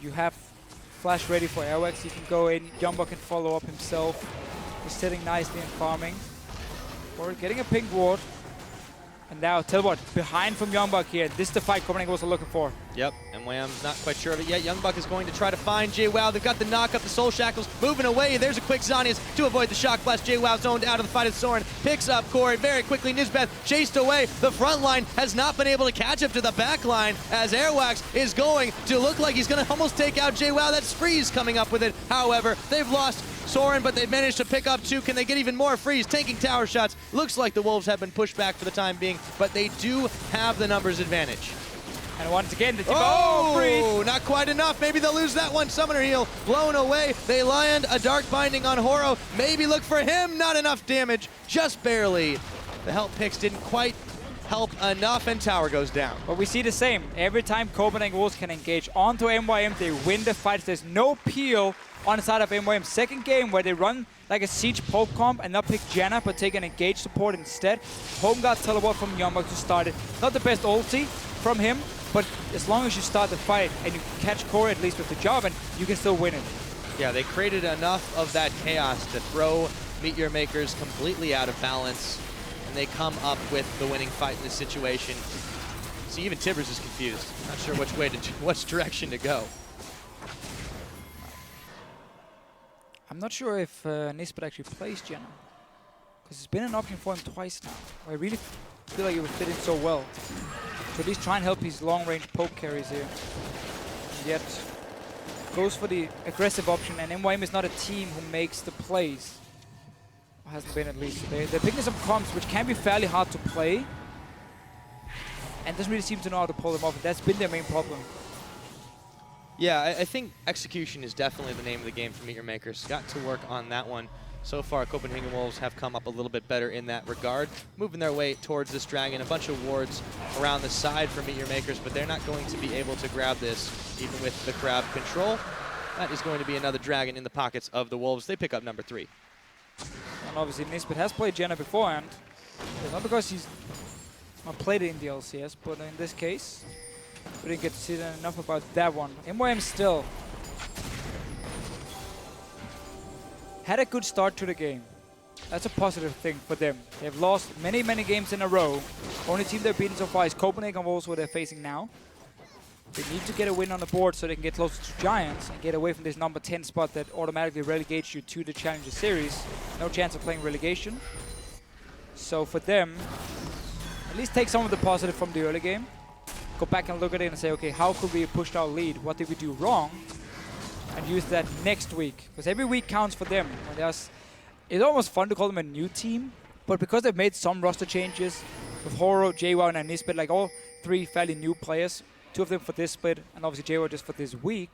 You have flash ready for Airwaks. You can go in. YoungBuck can follow up himself. He's sitting nicely and farming. Or getting a pink ward. And now, tell you what, behind from YoungBuck here. This is the fight Copenhagen Wolves are looking for. Yep, MYM's not quite sure of it yet. YoungBuck is going to try to find Jwaow. They've got the knock up, the soul shackles moving away. There's a quick Zonius to avoid the shock blast. Jwaow zoned out of the fight as Soren picks up Kori very quickly. Nisbeth chased away. The front line has not been able to catch up to the back line as Airwaks is going to look like he's going to almost take out Jwaow. That's Freeze coming up with it. However, they've lost Soren, but they've managed to pick up two. Can they get even more? Freeze tanking tower shots. Looks like the Wolves have been pushed back for the time being, but they do have the numbers advantage. And once again, the team. Oh, Freeze! Not quite enough. Maybe they'll lose that one. Summoner heal blown away. They land a dark binding on Horo. Maybe look for him. Not enough damage. Just barely. The help picks didn't quite help enough, and tower goes down. But we see the same. Every time Copenhagen Wolves can engage onto MYM, they win the fights. There's no peel on the side of MYM. Second game where they run like a siege poke comp and not pick Janna, but take an engage support instead. Home guard teleport from YoungBuck to start it. Not the best ulti from him, but as long as you start the fight and you catch Kori at least with the Jarvan, you can still win it. Yeah, they created enough of that chaos to throw MeetYourMakers completely out of balance, and they come up with the winning fight in this situation. See, even Tibbers is confused. Not sure which direction to go. I'm not sure if Nisbeth actually plays Janna, because it's been an option for him twice now. I really feel like it would fit in so well. To at least try and help his long-range poke carries here. And yet, goes for the aggressive option, and MYM is not a team who makes the plays. Or hasn't been, at least. They're picking some comps which can be fairly hard to play, and doesn't really seem to know how to pull them off, and that's been their main problem. Yeah, I think execution is definitely the name of the game for MeetYourMakers. Got to work on that one. So far, Copenhagen Wolves have come up a little bit better in that regard, moving their way towards this dragon. A bunch of wards around the side for MeetYourMakers, but they're not going to be able to grab this, even with the crab control. That is going to be another dragon in the pockets of the Wolves. They pick up number 3. And obviously, Nisbeth has played Janna beforehand. Not because he's not played it in the LCS, but in this case, we didn't get to see enough about that one. MYM still had a good start to the game. That's a positive thing for them. They've lost many, many games in a row. Only team they've beaten so far is Copenhagen Wolves, who they're facing now. They need to get a win on the board so they can get closer to Giants and get away from this number 10 spot that automatically relegates you to the Challenger Series. No chance of playing relegation. So for them, at least take some of the positive from the early game. Go back and look at it and say, okay, how could we push our lead? What did we do wrong? And use that next week. Because every week counts for them. It's almost fun to call them a new team. But because they've made some roster changes with Horo, Jwaow, and Nisbeth, like all 3 fairly new players, 2 of them for this split, and obviously Jwaow just for this week,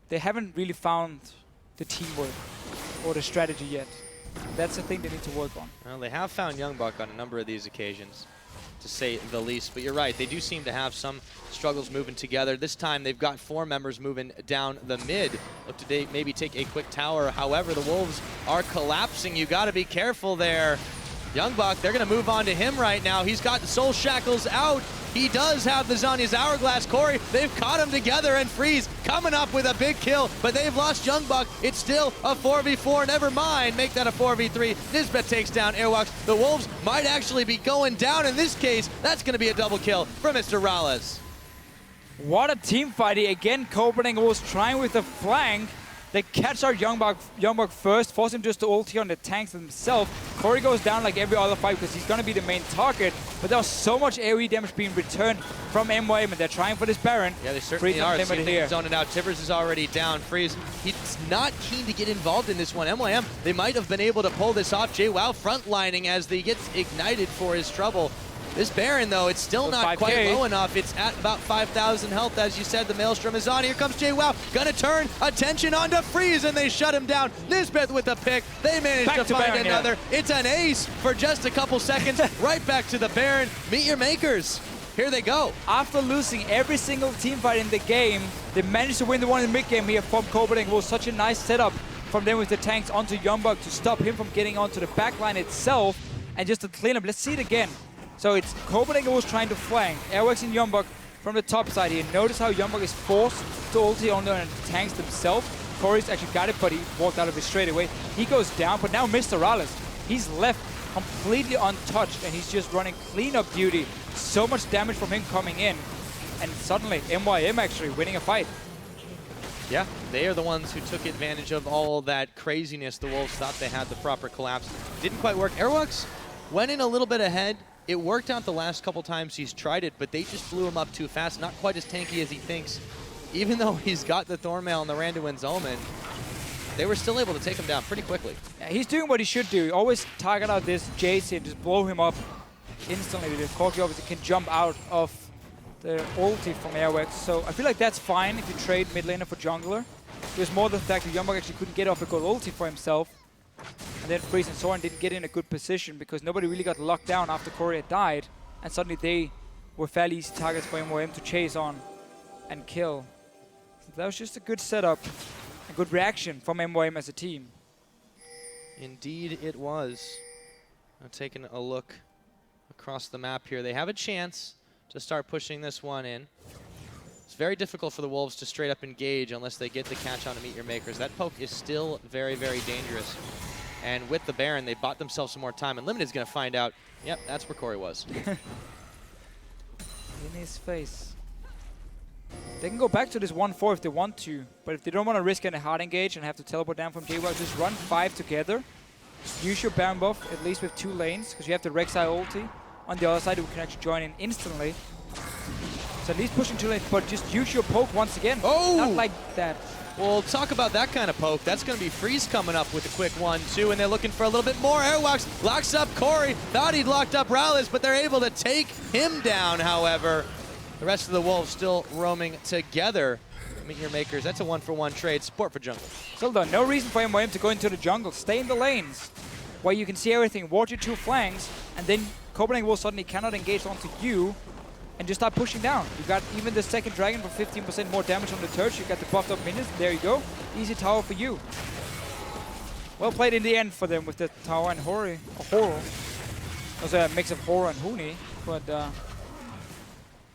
they haven't really found the teamwork or the strategy yet. That's the thing they need to work on. Well, they have found YoungBuck on a number of these occasions, to say the least. But you're right, they do seem to have some struggles moving together. This time they've got 4 members moving down the mid. Look to maybe take a quick tower. However, the Wolves are collapsing. You got to be careful there. YoungBuck, they're going to move on to him right now. He's got the soul shackles out. He does have the Zhonya's Hourglass. Kori, they've caught him together, and Freeze coming up with a big kill, but they've lost YoungBuck. It's still a 4v4. Never mind, make that a 4v3. Nisbeth takes down Airwaks. The Wolves might actually be going down in this case. That's going to be a double kill for MrRalleZ. What a team fight. Again, Copenhagen was trying with the flank. They catch our YoungBuck first, force him just to ulti on the tanks himself. Kori goes down like every other fight because he's going to be the main target. But there was so much AoE damage being returned from MYM, and they're trying for this Baron. Yeah, they certainly are. Zoning out. Tibbers is already down. Freeze, he's not keen to get involved in this one. MYM, they might have been able to pull this off. Jwaow frontlining as he gets ignited for his trouble. This Baron, though, it's still not quite low enough. It's at about 5,000 health. As you said, the Maelstrom is on. Here comes Jwaow. Gonna turn attention onto Freeze, and they shut him down. Nisbeth with the pick. They managed to find Baron, another. Yeah. It's an ace for just a couple seconds. Right back to the Baron. MeetYourMakers. Here they go. After losing every single team fight in the game, they managed to win the one in the mid game here from Copenhagen. It was such a nice setup from them with the tanks onto YoungBuck to stop him from getting onto the backline itself and just to clean up. Let's see it again. So it's Copenhagen was trying to flank. Airwaks and YoungBuck from the top side here. Notice how YoungBuck is forced to ulti on the tanks themselves. Kori's actually got it, but he walked out of it straight away. He goes down, but now MrRalleZ, he's left completely untouched, and he's just running cleanup duty. So much damage from him coming in, and suddenly MYM actually winning a fight. Yeah, they are the ones who took advantage of all that craziness. The Wolves thought they had the proper collapse. Didn't quite work. Airwaks went in a little bit ahead. It worked out the last couple times he's tried it, but they just blew him up too fast. Not quite as tanky as he thinks. Even though he's got the Thornmail and the Randuin's Omen, they were still able to take him down pretty quickly. Yeah, he's doing what he should do. Always target out this Jayce and just blow him up instantly. The Corki obviously can jump out of the ulti from Airwaks, so I feel like that's fine if you trade mid laner for jungler. There's more the fact that YoungBuck actually couldn't get off a good ulti for himself, and then Freeze and Soren didn't get in a good position because nobody really got locked down after Kori had died, and suddenly they were fairly easy targets for MYM to chase on and kill. So that was just a good setup, a good reaction from MYM as a team. Indeed it was. Now taking a look across the map here, they have a chance to start pushing this one in. It's very difficult for the Wolves to straight up engage unless they get the catch on to MeetYourMakers. That poke is still very, very dangerous. And with the Baron, they bought themselves some more time, and Limited's going to find out, yep, that's where Kori was. In his face. They can go back to this 1-4 if they want to, but if they don't want to risk getting a hard engage and have to teleport down from Jwaow, just run 5 together. Use your Baron buff, at least with 2 lanes, because you have the Rek'Sai ulti on the other side who can actually join in instantly. So at least pushing 2 lanes, but just use your poke once again. Oh! Not like that. Well, talk about that kind of poke. That's going to be Freeze coming up with a quick 1-2, and they're looking for a little bit more. Airwaks locks up Kori. Thought he'd locked up MrRalleZ, but they're able to take him down, however. The rest of the Wolves still roaming together. MeetYourMakers, that's a 1-for-1 trade. Support for jungle. Still done. No reason for MYM to go into the jungle. Stay in the lanes where you can see everything. Watch your 2 flanks, and then Copenhagen will suddenly cannot engage onto you and just start pushing down. You got even the second dragon for 15% more damage on the Turch. You got the buffed up minions. There you go. Easy tower for you. Well played in the end for them with the tower and horror. It was a mix of horror and Huni, but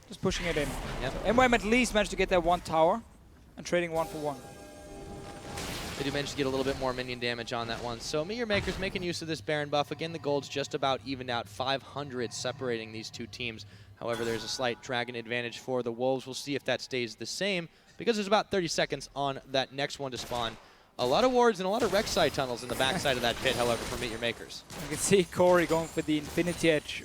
just pushing it in. Yep. So MYM at least managed to get that 1 tower and trading 1-for-1. They do manage to get a little bit more minion damage on that one. So MeetYourMakers making use of this Baron buff. Again, the gold's just about evened out, 500 separating these 2 teams. However, there's a slight dragon advantage for the Wolves. We'll see if that stays the same because there's about 30 seconds on that next one to spawn. A lot of wards and a lot of Rek'Sai tunnels in the backside of that pit, however, for MeetYourMakers. You can see Kori going for the Infinity Edge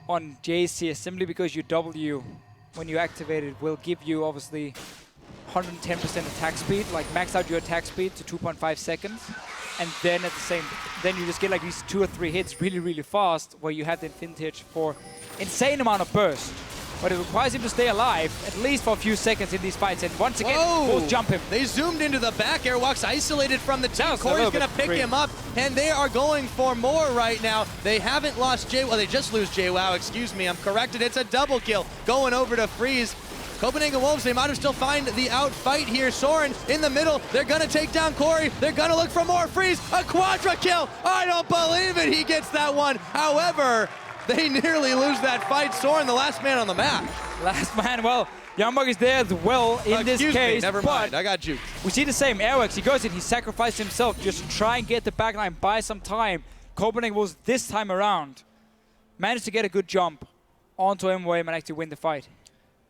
on Jayce here, simply because your W, when you activate it, will give you obviously 110% attack speed, like max out your attack speed to 2.5 seconds. And then at the same, then you just get like these 2 or 3 hits really, really fast, where you have the Infinity Edge for insane amount of burst. But it requires him to stay alive, at least for a few seconds in these fights. And once again, Wolves jump him. They zoomed into the back. Airwaks isolated from the team. Kori's going to pick him up, and they are going for more right now. They haven't lost Jwaow. Well, they just lose Jwaow, excuse me. I'm corrected. It's a double kill going over to Freeze. Copenhagen Wolves, they might have still find the outfight here. Soren in the middle. They're going to take down Kori. They're going to look for more. Freeze, a quadra kill. I don't believe it. He gets that one. However, they nearly lose that fight. Soren, the last man on the map. Last man, well, YoungBuck is there as well in this case. Never mind, I got juked. We see the same. Airwaks, he goes in, he sacrificed himself just to try and get the backline, buy some time. Copenhagen was this time around managed to get a good jump onto MYM and actually win the fight.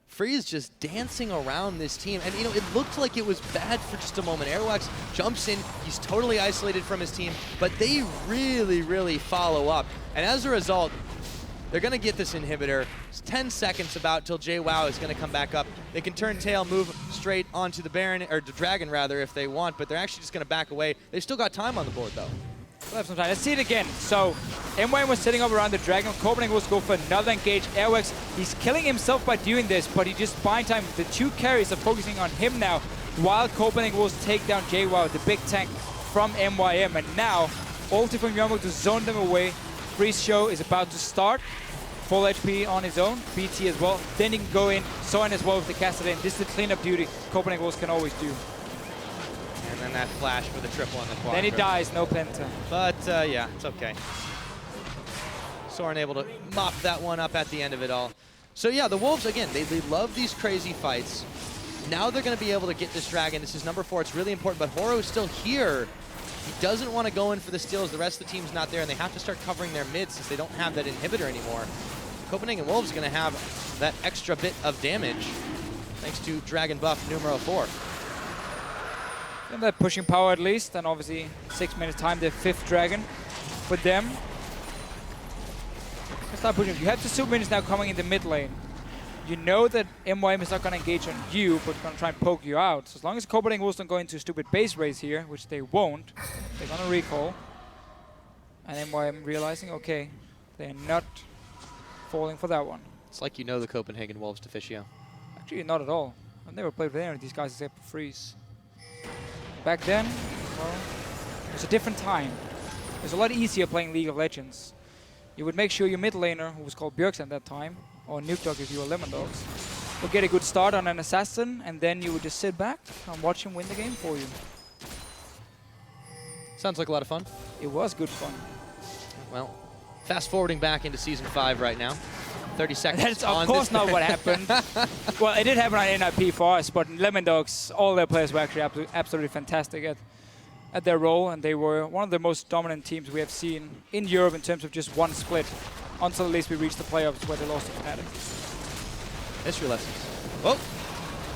Freeze just dancing around this team, and you know, it looked like it was bad for just a moment. Airwaks jumps in, he's totally isolated from his team, but they really, really follow up. And as a result, they're gonna get this inhibitor. It's 10 seconds about till Jwaow is gonna come back up. They can turn tail, move straight onto the Baron, or the Dragon rather, if they want, but they're actually just gonna back away. They've still got time on the board though. We'll have some time. Let's see it again. So, MYM was setting up around the Dragon. Copenhagen was going for another engage. Airwaks, he's killing himself by doing this, but he just buying time. The 2 carries are focusing on him now, while Copenhagen was take down Jwaow, the big tank from MYM. And now, ulti from YoungBuck to zone them away. Freeze show is about to start. full HP on his own, BT as well. Then he can go in, Soren as well with the Kassadin. This is the cleanup duty Copenhagen Wolves can always do. And then that flash for the triple on the quad. Then he dies, no penta. But yeah, it's okay. Soren able to mop that one up at the end of it all. So yeah, the Wolves, again, they love these crazy fights. Now they're going to be able to get this dragon. This is number 4. It's really important, but Horo is still here. He doesn't want to go in for the steals. The rest of the team's not there, and they have to start covering their mid since they don't have that inhibitor anymore. Copenhagen Wolves are going to have that extra bit of damage thanks to dragon buff numero 4. And that pushing power at least, and obviously 6 minutes time, the 5th dragon for them. Start pushing. You have the super minions now coming in the mid lane. You know that MYM is not going to engage on you, but going to try and poke you out. So as long as Copenhagen Wolves don't go into a stupid base race here, which they won't, they're going to recall. And MYM realizing, okay, they're not falling for that one. It's like you know the Copenhagen Wolves, Deficio. Actually, not at all. I've never played with any of these guys except for Freeze. Back then, well, it was a different time. It was a lot easier playing League of Legends. You would make sure your mid laner, who was called Bjergsen at that time, or Nukdog if you were Lemon Dogs, would get a good start on an assassin, and then you would just sit back and watch him win the game for you. Sounds like a lot of fun. It was good fun. Well, fast forwarding back into Season 5 right now. 30 seconds. That's of course not what happened. Well, it did happen on NIP for us, but Lemon Dogs, all their players were actually absolutely fantastic at their role, and they were one of the most dominant teams we have seen in Europe in terms of just one split, until at least we reached the playoffs where they lost to Fnatic. History lessons. Oh,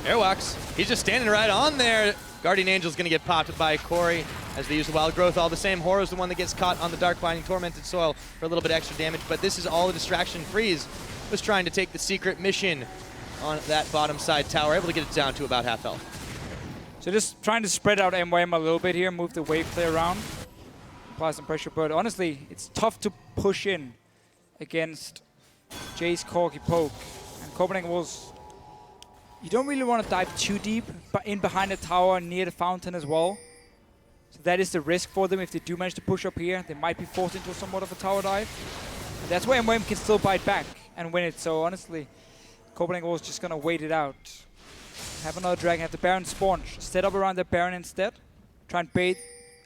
Airwaks. He's just standing right on there. Guardian Angel's going to get popped by Kori as they use the Wild Growth all the same. Horo's the one that gets caught on the Dark Binding Tormented Soil for a little bit extra damage, but this is all a distraction. Freeze was trying to take the secret mission on that bottom side tower, able to get it down to about half health. So just trying to spread out MYM a little bit here, move the wave play around, apply some pressure, but honestly, it's tough to push in against Jayce, Corki, Poke, and Copenhagen Wolves. You don't really want to dive too deep, but in behind the tower, near the fountain as well. So that is the risk for them. If they do manage to push up here, they might be forced into somewhat of a tower dive. And that's where MYM can still bite back and win it. So honestly, Copenhagen Wolves just gonna wait it out. Have another dragon, have the Baron spawn, set up around the Baron instead. Try and bait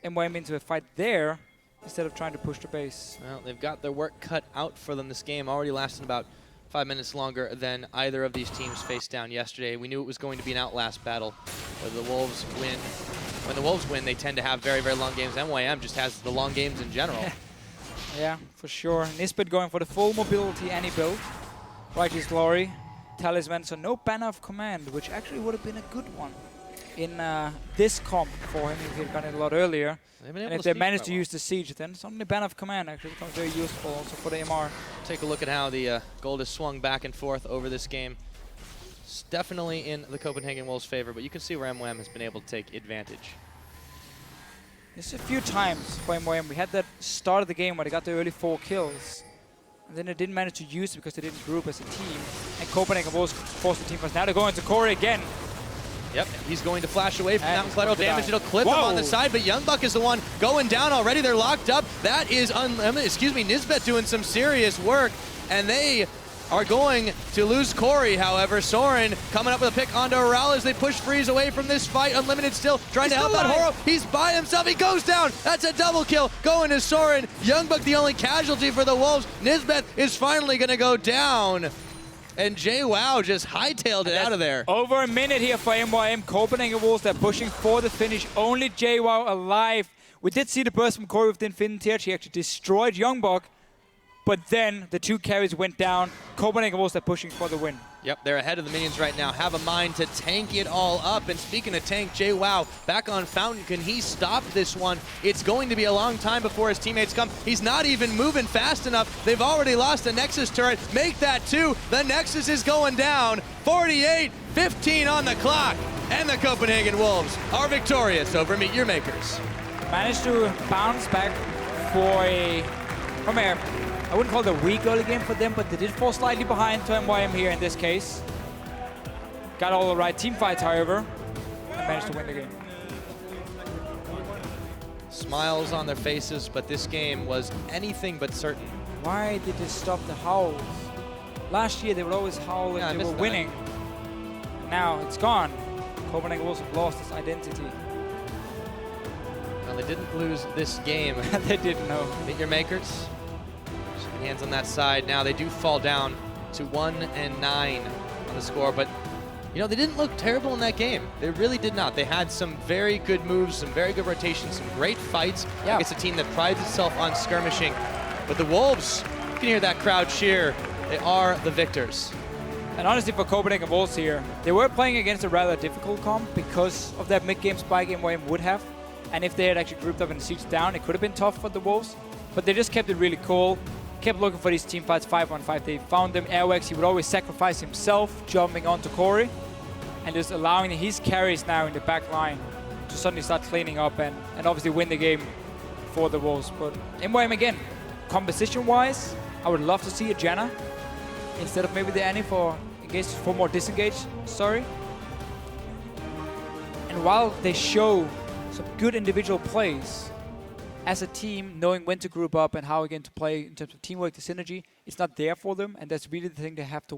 MYM into a fight there instead of trying to push the base. Well, they've got their work cut out for them this game, already lasting about 5 minutes longer than either of these teams faced down yesterday. We knew it was going to be an outlast battle where the Wolves win. When the Wolves win, they tend to have very, very long games. MYM just has the long games in general. Yeah, for sure. Nisbeth going for the full mobility any build. Righteous Glory, Talisman, so no Banner of Command, which actually would have been a good one in this comp for him if he had gotten it a lot earlier. And if they managed to use the Siege, then suddenly Banner of Command actually becomes very useful also for the MR. Take a look at how the gold has swung back and forth over this game. It's definitely in the Copenhagen Wolves' favor, but you can see where MYM has been able to take advantage. There's a few times for MYM. We had that start of the game where they got the early 4 kills. And then they didn't manage to use it because they didn't group as a team. And Copenhagen Wolves forced the team first. Now they're going to Kori again. Yep, he's going to flash away from that collateral damage. It'll clip Whoa. him on the side, but YoungBuck is the one going down already. They're locked up. That is, Nisbeth doing some serious work, and they are going to lose Kori, however. Soren coming up with a pick onto MrRalleZ as they push Freeze away from this fight. Unlimited still trying to help out Horo. He's by himself. He goes down. That's a double kill going to Soren. YoungBuck the only casualty for the Wolves. Nisbeth is finally going to go down. And Jwaow just hightailed it out of there. Over a minute here for MYM. Copenhagen Wolves, they're pushing for the finish. Only Jwaow alive. We did see the burst from Kori with the Infinity Edge. He actually destroyed YoungBuck. But then the 2 carries went down. Copenhagen Wolves, they're pushing for the win. Yep, they're ahead of the minions right now. Have a mind to tank it all up. And speaking of tank, Jwaow back on Fountain. Can he stop this one? It's going to be a long time before his teammates come. He's not even moving fast enough. They've already lost the Nexus turret. Make that 2. The Nexus is going down. 48-15 on the clock. And the Copenhagen Wolves are victorious over MeetYourMakers. Managed to bounce back for I wouldn't call it a weak early game for them, but they did fall slightly behind to MYM here in this case. Got all the right team fights, however, and managed to win the game. Smiles on their faces, but this game was anything but certain. Why did they stop the howls? Last year they would always howl if Yeah, I they were missed that. winning. Now it's gone. Copenhagen Wolves have lost its identity. Now, they didn't lose this game. They didn't know. MeetYourMakers, shaking hands on that side. Now they do fall down to 1-9 on the score, but you know, they didn't look terrible in that game. They really did not. They had some very good moves, some very good rotations, some great fights against a team that prides itself on skirmishing. But the Wolves, you can hear that crowd cheer. They are the victors. And honestly, for Copenhagen Wolves here, they were playing against a rather difficult comp because of that mid-game spike MYM would have. And if they had actually grouped up and sieged down, it could have been tough for the Wolves. But they just kept it really cool, kept looking for these team fights 5-on-5. They found them. Airwaks, he would always sacrifice himself, jumping onto Kori, and just allowing his carries now in the back line to suddenly start cleaning up and obviously win the game for the Wolves. But MYM again, composition-wise, I would love to see a Janna instead of maybe the Annie for more disengaged, sorry. And while they show some good individual plays, as a team, knowing when to group up and how again to play in terms of teamwork, the synergy, it's not there for them, and that's really the thing they have to